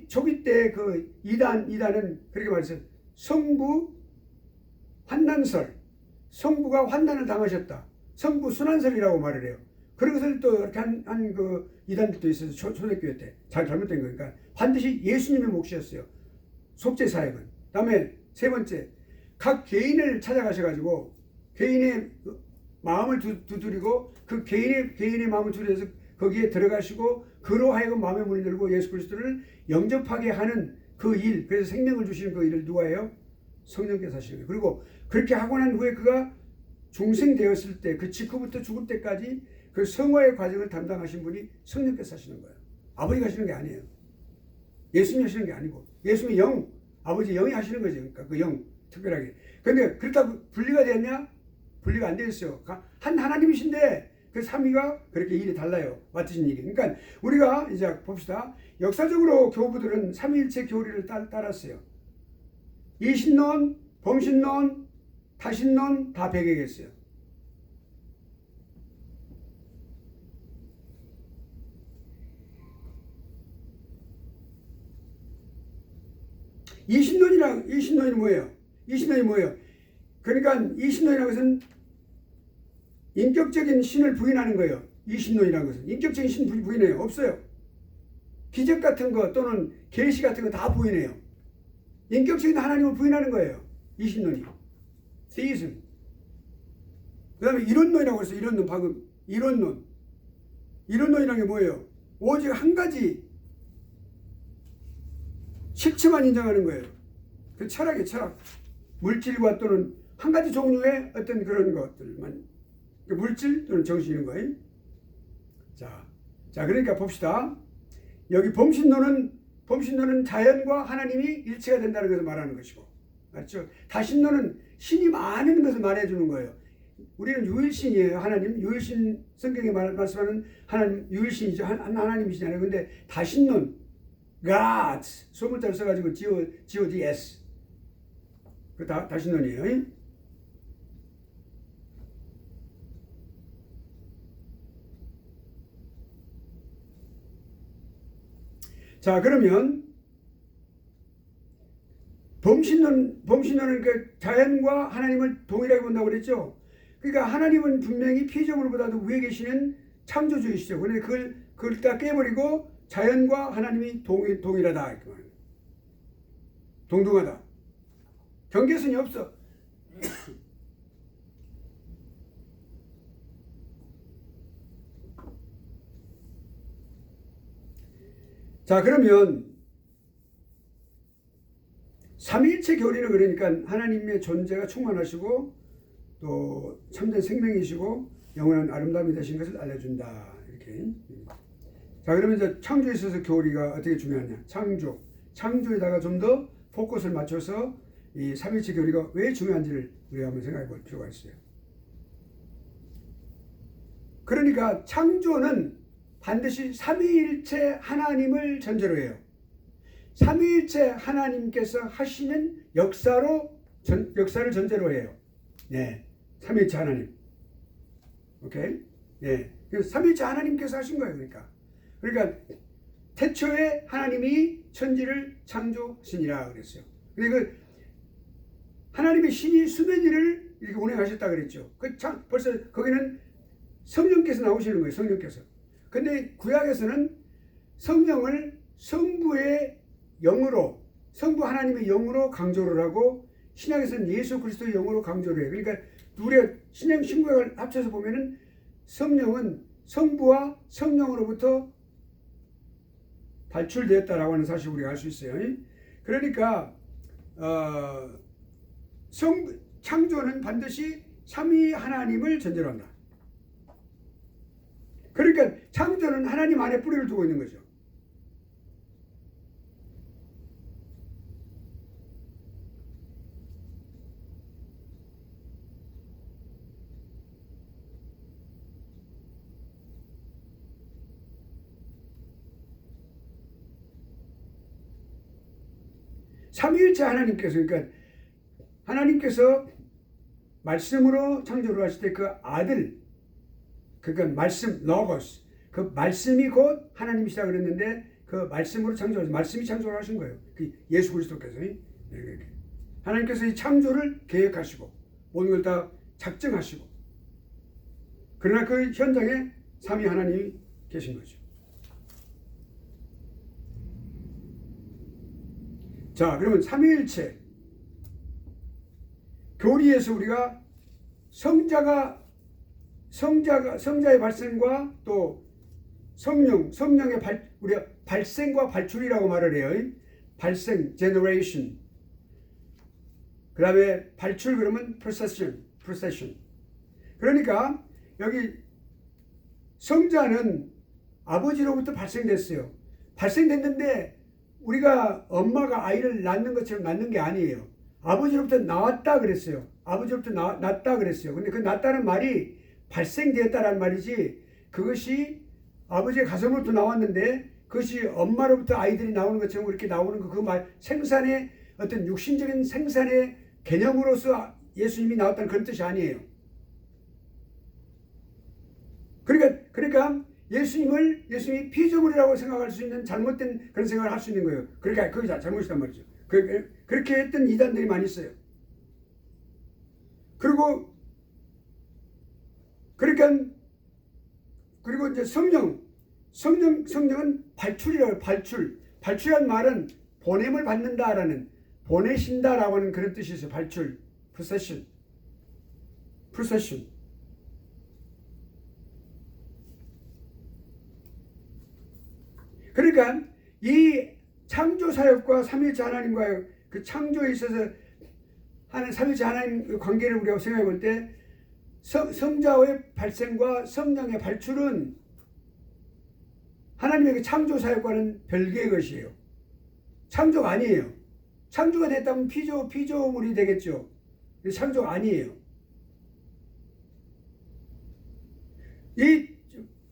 초기 때 그 이단은 그렇게 말했어요. 성부 환난설, 성부가 환난을 당하셨다. 성부 순환설이라고 말을 해요. 그런 것을 또 이렇게 한 그 이단들도 있어서 초대교회 때 잘못된 거니까 반드시 예수님의 몫이었어요. 속죄 사역은. 다음에 세 번째, 각 개인을 찾아가셔가지고 개인의 마음을 두드리고 그 개인의 마음을 두드려서 거기에 들어가시고 그로 하여금 마음의 문을 열고 예수 그리스도를 영접하게 하는 그 일, 그래서 생명을 주시는 그 일을 누가 해요? 성령께서 하시는 거예요. 그리고 그렇게 하고 난 후에 그가 중생되었을 때 그 직후부터 죽을 때까지 그 성화의 과정을 담당하신 분이 성령께서 하시는 거예요. 아버지가 하시는 게 아니에요. 예수님이 하시는 게 아니고 예수님의 영, 아버지 영이 하시는 거죠. 그러니까 그 영 특별하게. 그런데 그렇다고 분리가 되었냐? 분리가 안 되었어요. 한 하나님이신데 그 삼위가 그렇게 일이 달라요. 맡으신 일이. 그러니까 우리가 이제 봅시다. 역사적으로 교부들은 삼위일체 교리를 따랐어요. 이신론, 범신론, 다신론 다 배격했어요. 이신론이 뭐예요? 이신론이 뭐예요? 그러니까 이신론이라는 것은 인격적인 신을 부인하는 거예요. 이신론이라는 것은 인격적인 신 부인해요. 없어요. 기적 같은 거 또는 계시 같은 거 다 부인해요. 인격적인 하나님을 부인하는 거예요. 이신론이. theism. 그 다음에 이론론이라고 했어요. 이론론 방금. 이론론이라는 게 뭐예요? 오직 한 가지 실체만 인정하는 거예요. 그 철학의 철학. 물질과 또는 한 가지 종류의 어떤 그런 것들만. 물질 또는 정신인 거예요. 자, 그러니까 봅시다. 여기 범신론은 자연과 하나님이 일체가 된다는 것을 말하는 것이고, 맞죠? 다신론은 신이 많은 것을 말해주는 거예요. 우리는 유일신이에요. 하나님 유일신, 성경에 말씀하는 하나님 유일신이죠. 하나님이시잖아요. 근데 다신론, God 소문자를 써가지고 G-O-D-S 그 다신론이에요. 자, 그러면 범신론은 그 자연과 하나님을 동일하게 본다고 그랬죠. 그러니까 하나님은 분명히 피조물보다도 위에 계시는 창조주이시죠. 그런데 그걸 다 깨버리고 자연과 하나님이 동일하다 이렇게 말해요. 동등하다. 경계선이 없어. 자, 그러면 삼위일체 교리는 그러니까 하나님의 존재가 충만하시고 또 참된 생명이시고 영원한 아름다움이 되신 것을 알려준다. 이렇게. 자, 그러면 이제 창조에 있어서 교리가 어떻게 중요하냐? 창조에다가 좀 더 포커스를 맞춰서 이 삼위일체 교리가 왜 중요한지를 우리가 한번 생각해 볼 필요가 있어요. 그러니까 창조는 반드시 삼위일체 하나님을 전제로 해요. 삼위일체 하나님께서 하시는 역사를 전제로 해요. 네, 삼위일체 하나님. 오케이? 네, 삼위일체 하나님께서 하신 거예요. 그러니까 태초에 하나님이 천지를 창조하시니라 그랬어요. 그리고 하나님의 신이 수면 위를 이렇게 운행하셨다 그랬죠. 벌써 거기는 성령께서 나오시는 거예요. 성령께서. 근데 구약에서는 성령을 성부의 영으로, 성부 하나님의 영으로 강조를 하고 신약에서는 예수 그리스도의 영으로 강조를 해요. 그러니까 우리가 신약 신구약을 합쳐서 보면은 성령은 성부와 성령으로부터 발출되었다라고 하는 사실을 우리가 알 수 있어요. 그러니까 창조는 반드시 삼위 하나님을 전제로 한다. 그러니까 창조는 하나님 안에 뿌리를 두고 있는 거죠. 삼위일체 하나님께서, 그러니까 하나님께서 말씀으로 창조를 하실 때 그 아들, 그러니까 말씀, 로고스, 그 말씀이 곧 하나님이시다 그랬는데 그 말씀으로 창조하신, 말씀이 창조를 하신 거예요. 그 예수 그리스도께서. 하나님께서 이 창조를 계획하시고 모든 걸 다 작정하시고, 그러나 그 현장에 삼위 하나님이 계신 거죠. 자, 그러면 삼위일체 교리에서 우리가 성자의 발생과 또 성령의 우리가 발생과 발출이라고 말을 해요. 발생, generation. 그 다음에 발출 그러면 procession. 그러니까 여기 성자는 아버지로부터 발생됐어요. 발생됐는데 우리가 엄마가 아이를 낳는 것처럼 낳는 게 아니에요. 아버지로부터 나왔다 그랬어요. 아버지로부터 낳았다 그랬어요. 근데 그 낳았다는 말이 발생되었다라는 말이지, 그것이 아버지의 가슴으로부터 나왔는데 그것이 엄마로부터 아이들이 나오는 것처럼 이렇게 나오는 그 말, 생산의 어떤 육신적인 생산의 개념으로서 예수님이 나왔다는 그런 뜻이 아니에요. 그러니까 예수님이 피조물이라고 생각할 수 있는 잘못된 그런 생각을 할 수 있는 거예요. 그러니까 그게 잘못이란 말이죠. 그렇게 했던 이단들이 많이 있어요. 그리고 이제 성령은 발출이라고. 발출이란 말은 보냄을 받는다라는, 보내신다라고 하는 그런 뜻이 있어요. 발출, procession. 그러니까 이 창조 사역과 삼위일체 하나님과의 그 창조에 있어서 하는 삼위일체 하나님 관계를 우리가 생각해 볼 때 성자의 발생과 성령의 발출은 하나님의 그 창조 사역과는 별개의 것이에요. 창조가 아니에요. 창조가 됐다면 피조물이 되겠죠. 창조가 아니에요.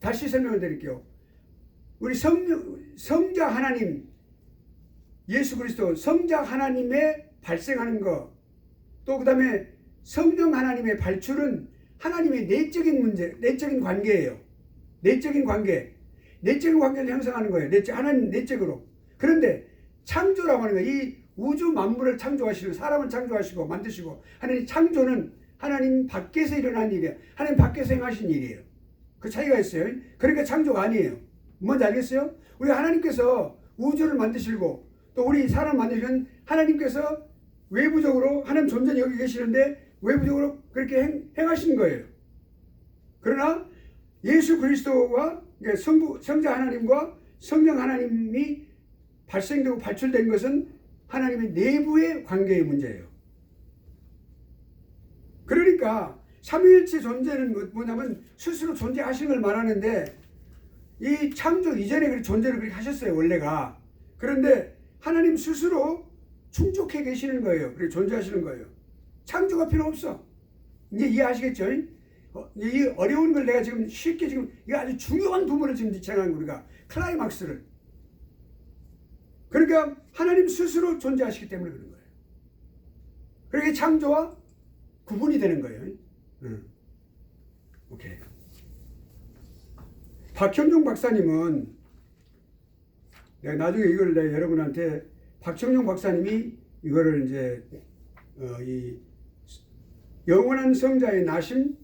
다시 설명을 드릴게요. 우리 성자 하나님, 예수 그리스도 성자 하나님의 발생하는 것, 또 그 다음에 성령 하나님의 발출은 하나님의 내적인 문제, 내적인 관계예요. 내적인 관계를 형성하는 거예요. 하나님 내적으로. 그런데 창조라고 하는 거예요. 이 우주 만물을 창조하시고 사람을 창조하시고 만드시고, 하나님 창조는 하나님 밖에서 일어난 일이에요. 하나님 밖에서 행하신 일이에요. 그 차이가 있어요. 그러니까 창조가 아니에요. 뭔지 알겠어요? 우리 하나님께서 우주를 만드시고 또 우리 사람 만드시는 하나님께서 외부적으로 하나님 존재는 여기 계시는데 외부적으로 그렇게 행하신 거예요. 그러나 예수 그리스도와 성자 하나님과 성령 하나님이 발생되고 발출된 것은 하나님의 내부의 관계의 문제예요. 그러니까 삼위일체 존재는 뭐냐면 스스로 존재하시는 걸 말하는데 이 창조 이전에 그렇게 존재를 그렇게 하셨어요, 원래가. 그런데 하나님 스스로 충족해 계시는 거예요. 그렇게 존재하시는 거예요. 창조가 필요 없어. 이제 이해하시겠죠? 이 어려운 걸 내가 지금 쉽게 지금 이거 아주 중요한 부분을 지금 지칭한 우리가 클라이막스를. 그러니까 하나님 스스로 존재하시기 때문에 그런 거예요. 그러니까 창조와 구분이 되는 거예요. 오케이. 박형종 박사님은 내가 나중에 이걸 내가 여러분한테 박형종 박사님이 이거를 이제 이 영원한 성자의 나심